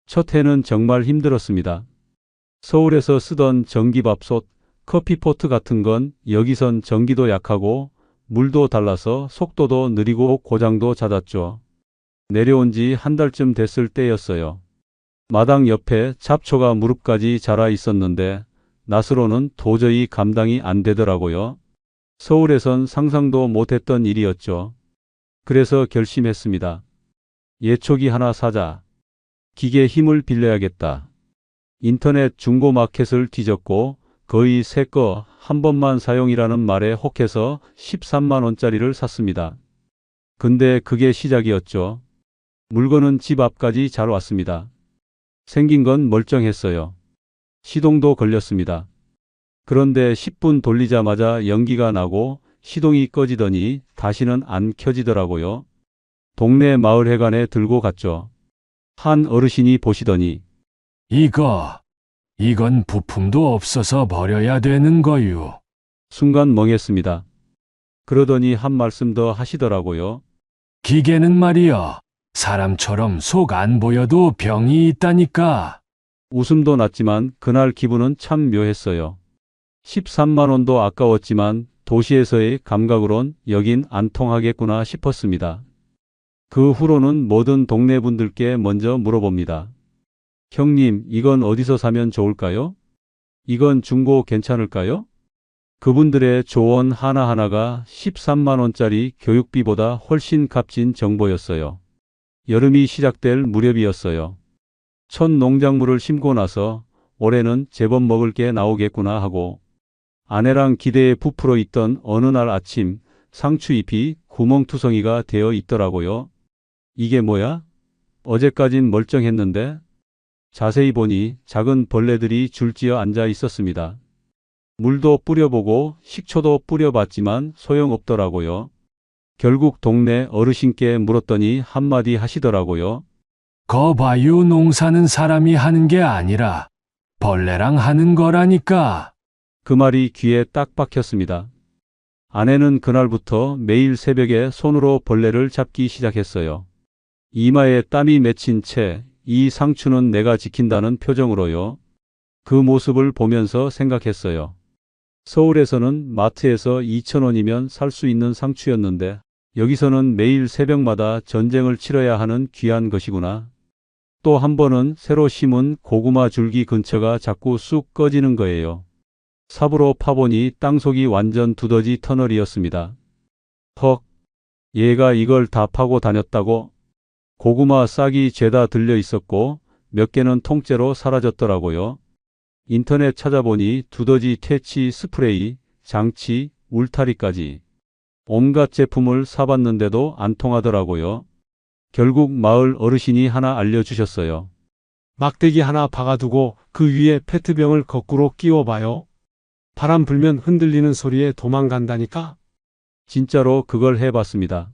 첫 해는 정말 힘들었습니다. 서울에서 쓰던 전기밥솥, 커피포트 같은 건 여기선 전기도 약하고 물도 달라서 속도도 느리고 고장도 잦았죠. 내려온 지 한 달쯤 됐을 때였어요. 마당 옆에 잡초가 무릎까지 자라 있었는데 낫으로는 도저히 감당이 안 되더라고요. 서울에선 상상도 못했던 일이었죠. 그래서 결심했습니다. 예초기 하나 사자. 기계 힘을 빌려야겠다. 인터넷 중고 마켓을 뒤졌고 거의 새 거 한 번만 사용이라는 말에 혹해서 13만 원짜리를 샀습니다. 근데 그게 시작이었죠. 물건은 집 앞까지 잘 왔습니다. 생긴 건 멀쩡했어요. 시동도 걸렸습니다. 그런데 10분 돌리자마자 연기가 나고 시동이 꺼지더니 다시는 안 켜지더라고요. 동네 마을회관에 들고 갔죠. 한 어르신이 보시더니 이건 부품도 없어서 버려야 되는 거유. 순간 멍했습니다. 그러더니 한 말씀 더 하시더라고요. 기계는 말이여, 사람처럼 속 안 보여도 병이 있다니까. 웃음도 났지만 그날 기분은 참 묘했어요. 13만 원도 아까웠지만 도시에서의 감각으론 여긴 안 통하겠구나 싶었습니다. 그 후로는 모든 동네 분들께 먼저 물어봅니다. 형님, 이건 어디서 사면 좋을까요? 이건 중고 괜찮을까요? 그분들의 조언 하나하나가 13만 원짜리 교육비보다 훨씬 값진 정보였어요. 여름이 시작될 무렵이었어요. 첫 농작물을 심고 나서 올해는 제법 먹을 게 나오겠구나 하고 아내랑 기대에 부풀어 있던 어느 날 아침 상추잎이 구멍투성이가 되어 있더라고요. 이게 뭐야? 어제까진 멀쩡했는데? 자세히 보니 작은 벌레들이 줄지어 앉아 있었습니다. 물도 뿌려보고 식초도 뿌려봤지만 소용없더라고요. 결국 동네 어르신께 물었더니 한마디 하시더라고요. 거 봐요, 농사는 사람이 하는 게 아니라 벌레랑 하는 거라니까. 그 말이 귀에 딱 박혔습니다. 아내는 그날부터 매일 새벽에 손으로 벌레를 잡기 시작했어요. 이마에 땀이 맺힌 채 이 상추는 내가 지킨다는 표정으로요. 그 모습을 보면서 생각했어요. 서울에서는 마트에서 2,000원이면 살 수 있는 상추였는데 여기서는 매일 새벽마다 전쟁을 치러야 하는 귀한 것이구나. 또 한 번은 새로 심은 고구마 줄기 근처가 자꾸 쑥 꺼지는 거예요. 삽으로 파보니 땅속이 완전 두더지 터널이었습니다. 헉, 얘가 이걸 다 파고 다녔다고? 고구마 싹이 죄다 들려 있었고 몇 개는 통째로 사라졌더라고요. 인터넷 찾아보니 두더지 퇴치 스프레이, 장치, 울타리까지 온갖 제품을 사봤는데도 안 통하더라고요. 결국 마을 어르신이 하나 알려주셨어요. 막대기 하나 박아두고 그 위에 페트병을 거꾸로 끼워봐요. 바람 불면 흔들리는 소리에 도망간다니까. 진짜로 그걸 해봤습니다.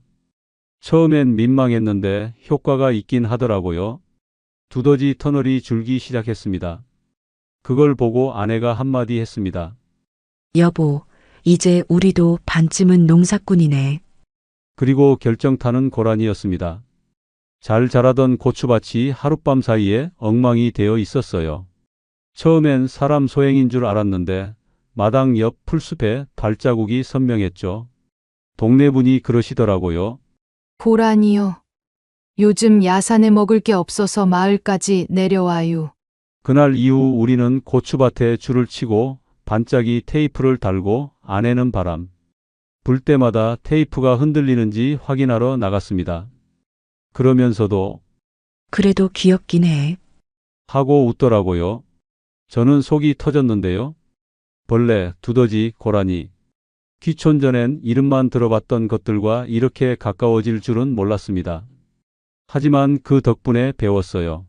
처음엔 민망했는데 효과가 있긴 하더라고요. 두더지 터널이 줄기 시작했습니다. 그걸 보고 아내가 한마디 했습니다. 여보, 이제 우리도 반쯤은 농사꾼이네. 그리고 결정타는 고란이었습니다. 잘 자라던 고추밭이 하룻밤 사이에 엉망이 되어 있었어요. 처음엔 사람 소행인 줄 알았는데 마당 옆 풀숲에 발자국이 선명했죠. 동네 분이 그러시더라고요. 고란이요. 요즘 야산에 먹을 게 없어서 마을까지 내려와요. 그날 이후 우리는 고추밭에 줄을 치고 반짝이 테이프를 달고 아내는 바람 불 때마다 테이프가 흔들리는지 확인하러 나갔습니다. 그러면서도 그래도 귀엽긴 해. 하고 웃더라고요. 저는 속이 터졌는데요. 벌레, 두더지, 고라니. 귀촌전엔 이름만 들어봤던 것들과 이렇게 가까워질 줄은 몰랐습니다. 하지만 그 덕분에 배웠어요.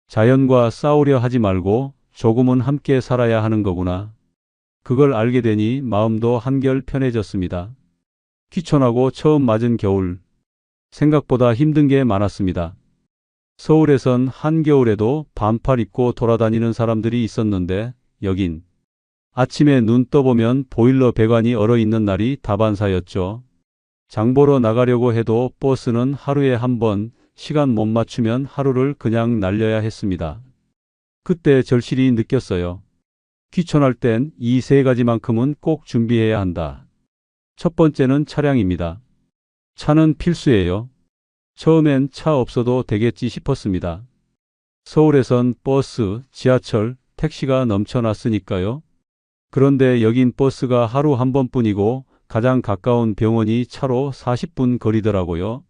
자연과 싸우려 하지 말고 조금은 함께 살아야 하는 거구나. 그걸 알게 되니 마음도 한결 편해졌습니다. 귀촌하고 처음 맞은 겨울. 생각보다 힘든 게 많았습니다. 서울에선 한겨울에도 반팔 입고 돌아다니는 사람들이 있었는데 여긴 아침에 눈 떠보면 보일러 배관이 얼어있는 날이 다반사였죠. 장보러 나가려고 해도 버스는 하루에 한 번, 시간 못 맞추면 하루를 그냥 날려야 했습니다. 그때 절실히 느꼈어요. 귀촌할 땐 이 세 가지만큼은 꼭 준비해야 한다. 첫 번째는 차량입니다. 차는 필수예요. 처음엔 차 없어도 되겠지 싶었습니다. 서울에선 버스, 지하철, 택시가 넘쳐났으니까요. 그런데 여긴 버스가 하루 한 번뿐이고 가장 가까운 병원이 차로 40분 거리더라고요.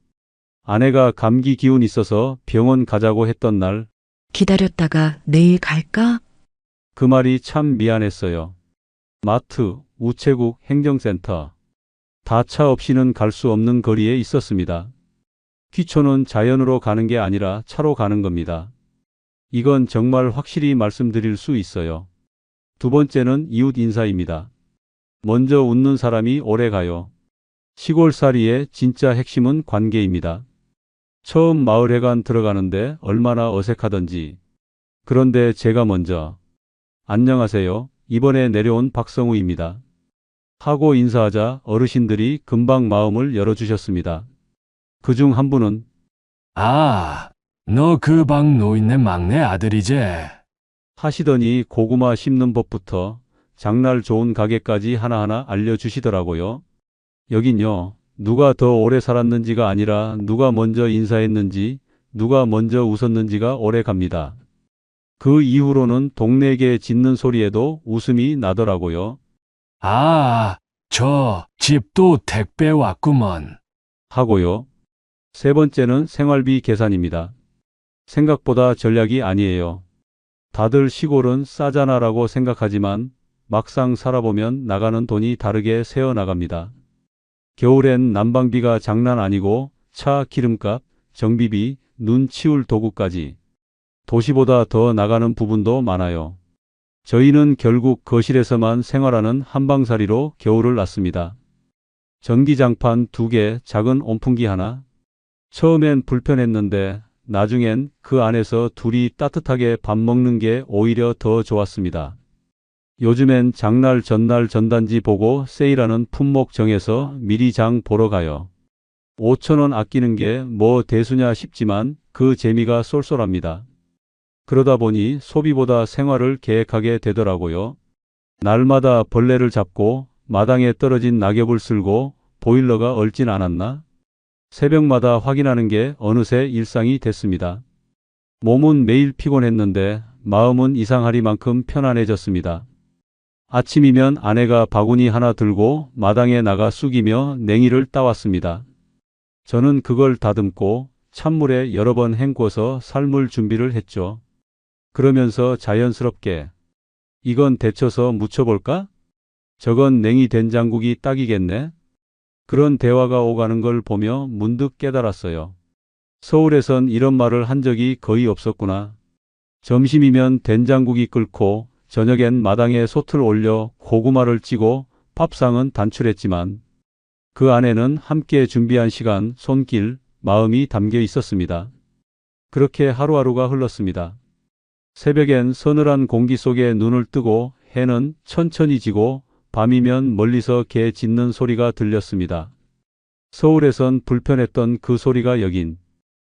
아내가 감기 기운 있어서 병원 가자고 했던 날, 기다렸다가 내일 갈까? 그 말이 참 미안했어요. 마트, 우체국, 행정센터. 다 차 없이는 갈 수 없는 거리에 있었습니다. 귀촌은 자연으로 가는 게 아니라 차로 가는 겁니다. 이건 정말 확실히 말씀드릴 수 있어요. 두 번째는 이웃 인사입니다. 먼저 웃는 사람이 오래 가요. 시골살이의 진짜 핵심은 관계입니다. 처음 마을회관 들어가는데 얼마나 어색하던지. 그런데 제가 먼저 안녕하세요. 이번에 내려온 박성우입니다. 하고 인사하자 어르신들이 금방 마음을 열어주셨습니다. 그중 한 분은 아, 너 그 방 노인네 막내 아들이제? 하시더니 고구마 심는 법부터 장날 좋은 가게까지 하나하나 알려주시더라고요. 여긴요, 누가 더 오래 살았는지가 아니라 누가 먼저 인사했는지, 누가 먼저 웃었는지가 오래 갑니다. 그 이후로는 동네에 짖는 소리에도 웃음이 나더라고요. 아, 저 집도 택배 왔구먼. 하고요. 세 번째는 생활비 계산입니다. 생각보다 전략이 아니에요. 다들 시골은 싸잖아라고 생각하지만 막상 살아보면 나가는 돈이 다르게 새어 나갑니다. 겨울엔 난방비가 장난 아니고 차 기름값, 정비비, 눈 치울 도구까지 도시보다 더 나가는 부분도 많아요. 저희는 결국 거실에서만 생활하는 한방살이로 겨울을 났습니다. 전기장판 2개, 작은 온풍기 하나. 처음엔 불편했는데 나중엔 그 안에서 둘이 따뜻하게 밥 먹는 게 오히려 더 좋았습니다. 요즘엔 장날 전날 전단지 보고 세일하는 품목 정해서 미리 장 보러 가요. 5,000원 아끼는 게 뭐 대수냐 싶지만 그 재미가 쏠쏠합니다. 그러다 보니 소비보다 생활을 계획하게 되더라고요. 날마다 벌레를 잡고 마당에 떨어진 낙엽을 쓸고 보일러가 얼진 않았나? 새벽마다 확인하는 게 어느새 일상이 됐습니다. 몸은 매일 피곤했는데 마음은 이상하리만큼 편안해졌습니다. 아침이면 아내가 바구니 하나 들고 마당에 나가 쑥이며 냉이를 따왔습니다. 저는 그걸 다듬고 찬물에 여러 번 헹궈서 삶을 준비를 했죠. 그러면서 자연스럽게 이건 데쳐서 무쳐볼까? 저건 냉이 된장국이 딱이겠네? 그런 대화가 오가는 걸 보며 문득 깨달았어요. 서울에선 이런 말을 한 적이 거의 없었구나. 점심이면 된장국이 끓고 저녁엔 마당에 솥을 올려 고구마를 찌고 밥상은 단출했지만 그 안에는 함께 준비한 시간, 손길, 마음이 담겨 있었습니다. 그렇게 하루하루가 흘렀습니다. 새벽엔 서늘한 공기 속에 눈을 뜨고 해는 천천히 지고 밤이면 멀리서 개 짖는 소리가 들렸습니다. 서울에선 불편했던 그 소리가 여긴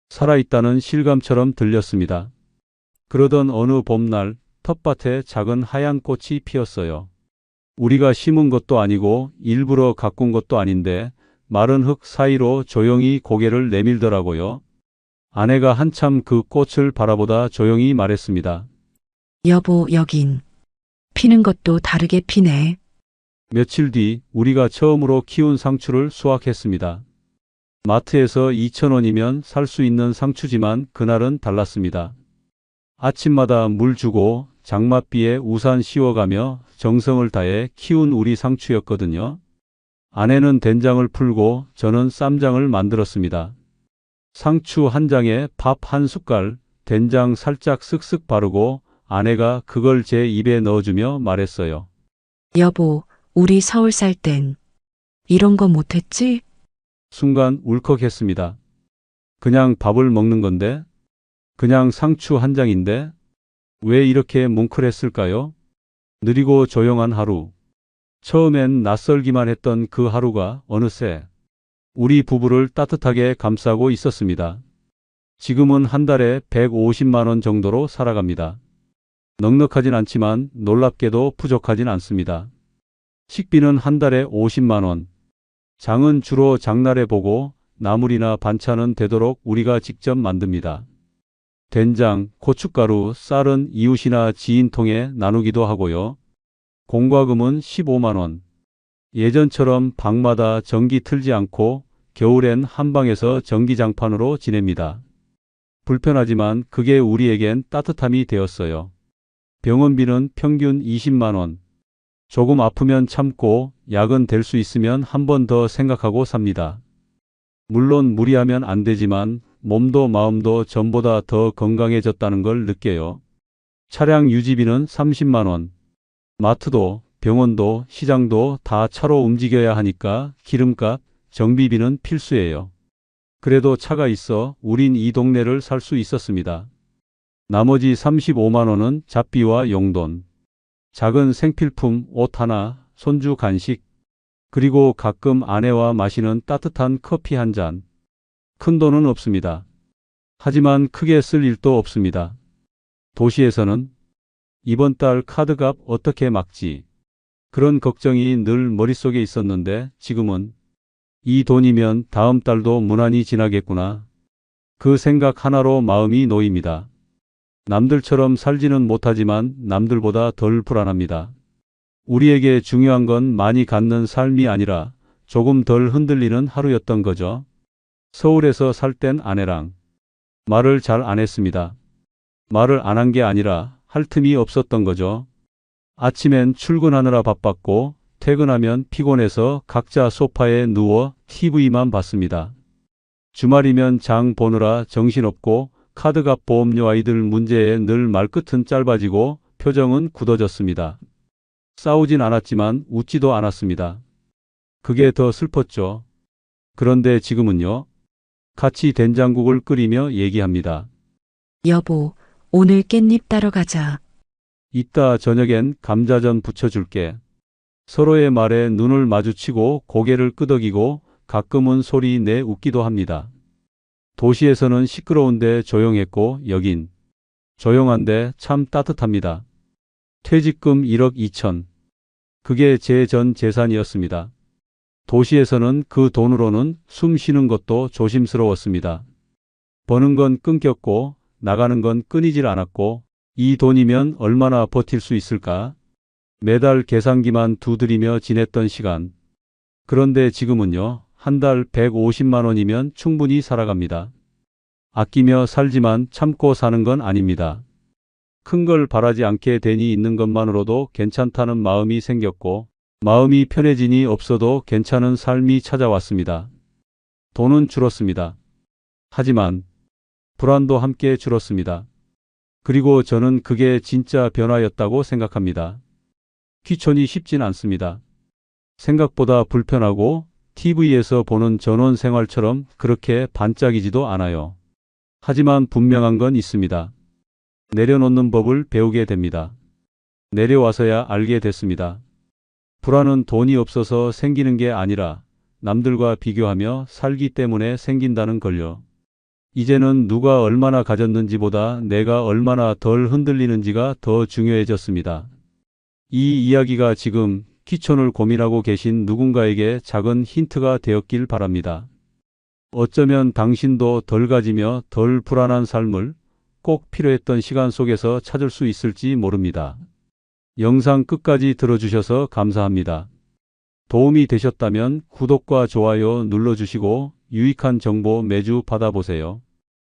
살아있다는 실감처럼 들렸습니다. 그러던 어느 봄날 텃밭에 작은 하얀 꽃이 피었어요. 우리가 심은 것도 아니고 일부러 가꾼 것도 아닌데 마른 흙 사이로 조용히 고개를 내밀더라고요. 아내가 한참 그 꽃을 바라보다 조용히 말했습니다. 여보, 여긴 피는 것도 다르게 피네. 며칠 뒤 우리가 처음으로 키운 상추를 수확했습니다. 마트에서 2,000원이면 살 수 있는 상추지만 그날은 달랐습니다. 아침마다 물 주고 장맛비에 우산 씌워가며 정성을 다해 키운 우리 상추였거든요. 아내는 된장을 풀고 저는 쌈장을 만들었습니다. 상추 한 장에 밥 한 숟갈, 된장 살짝 쓱쓱 바르고 아내가 그걸 제 입에 넣어주며 말했어요. 여보, 우리 서울 살 땐 이런 거 못했지? 순간 울컥했습니다. 그냥 밥을 먹는 건데? 그냥 상추 한 장인데? 왜 이렇게 뭉클했을까요? 느리고 조용한 하루. 처음엔 낯설기만 했던 그 하루가 어느새 우리 부부를 따뜻하게 감싸고 있었습니다. 지금은 한 달에 150만 원 정도로 살아갑니다. 넉넉하진 않지만 놀랍게도 부족하진 않습니다. 식비는 한 달에 50만 원. 장은 주로 장날에 보고 나물이나 반찬은 되도록 우리가 직접 만듭니다. 된장, 고춧가루, 쌀은 이웃이나 지인 통해 나누기도 하고요. 공과금은 15만 원. 예전처럼 방마다 전기 틀지 않고 겨울엔 한방에서 전기장판으로 지냅니다. 불편하지만 그게 우리에겐 따뜻함이 되었어요. 병원비는 평균 20만 원. 조금 아프면 참고 약은 될 수 있으면 한 번 더 생각하고 삽니다. 물론 무리하면 안 되지만 몸도 마음도 전보다 더 건강해졌다는 걸 느껴요. 차량 유지비는 30만 원. 마트도 병원도 시장도 다 차로 움직여야 하니까 기름값, 정비비는 필수예요. 그래도 차가 있어 우린 이 동네를 살 수 있었습니다. 나머지 35만 원은 잡비와 용돈. 작은 생필품, 옷 하나, 손주 간식, 그리고 가끔 아내와 마시는 따뜻한 커피 한 잔. 큰 돈은 없습니다. 하지만 크게 쓸 일도 없습니다. 도시에서는 이번 달 카드값 어떻게 막지? 그런 걱정이 늘 머릿속에 있었는데 지금은 이 돈이면 다음 달도 무난히 지나겠구나. 그 생각 하나로 마음이 놓입니다. 남들처럼 살지는 못하지만 남들보다 덜 불안합니다. 우리에게 중요한 건 많이 갖는 삶이 아니라 조금 덜 흔들리는 하루였던 거죠. 서울에서 살 땐 아내랑 말을 잘 안 했습니다. 말을 안 한 게 아니라 할 틈이 없었던 거죠. 아침엔 출근하느라 바빴고 퇴근하면 피곤해서 각자 소파에 누워 TV만 봤습니다. 주말이면 장 보느라 정신없고 카드값 보험료 아이들 문제에 늘 말끝은 짧아지고 표정은 굳어졌습니다. 싸우진 않았지만 웃지도 않았습니다. 그게 더 슬펐죠. 그런데 지금은요. 같이 된장국을 끓이며 얘기합니다. 여보, 오늘 깻잎 따러 가자. 이따 저녁엔 감자전 부쳐줄게. 서로의 말에 눈을 마주치고 고개를 끄덕이고 가끔은 소리 내 웃기도 합니다. 도시에서는 시끄러운데 조용했고 여긴 조용한데 참 따뜻합니다. 퇴직금 1억 2천. 그게 제 전 재산이었습니다. 도시에서는 그 돈으로는 숨 쉬는 것도 조심스러웠습니다. 버는 건 끊겼고 나가는 건 끊이질 않았고 이 돈이면 얼마나 버틸 수 있을까? 매달 계산기만 두드리며 지냈던 시간. 그런데 지금은요. 한 달 150만 원이면 충분히 살아갑니다. 아끼며 살지만 참고 사는 건 아닙니다. 큰 걸 바라지 않게 되니 있는 것만으로도 괜찮다는 마음이 생겼고 마음이 편해지니 없어도 괜찮은 삶이 찾아왔습니다. 돈은 줄었습니다. 하지만 불안도 함께 줄었습니다. 그리고 저는 그게 진짜 변화였다고 생각합니다. 귀촌이 쉽진 않습니다. 생각보다 불편하고 TV에서 보는 전원 생활처럼 그렇게 반짝이지도 않아요. 하지만 분명한 건 있습니다. 내려놓는 법을 배우게 됩니다. 내려와서야 알게 됐습니다. 불안은 돈이 없어서 생기는 게 아니라 남들과 비교하며 살기 때문에 생긴다는 걸요. 이제는 누가 얼마나 가졌는지보다 내가 얼마나 덜 흔들리는지가 더 중요해졌습니다. 이 이야기가 지금 귀촌을 고민하고 계신 누군가에게 작은 힌트가 되었길 바랍니다. 어쩌면 당신도 덜 가지며 덜 불안한 삶을 꼭 필요했던 시간 속에서 찾을 수 있을지 모릅니다. 영상 끝까지 들어주셔서 감사합니다. 도움이 되셨다면 구독과 좋아요 눌러주시고 유익한 정보 매주 받아보세요.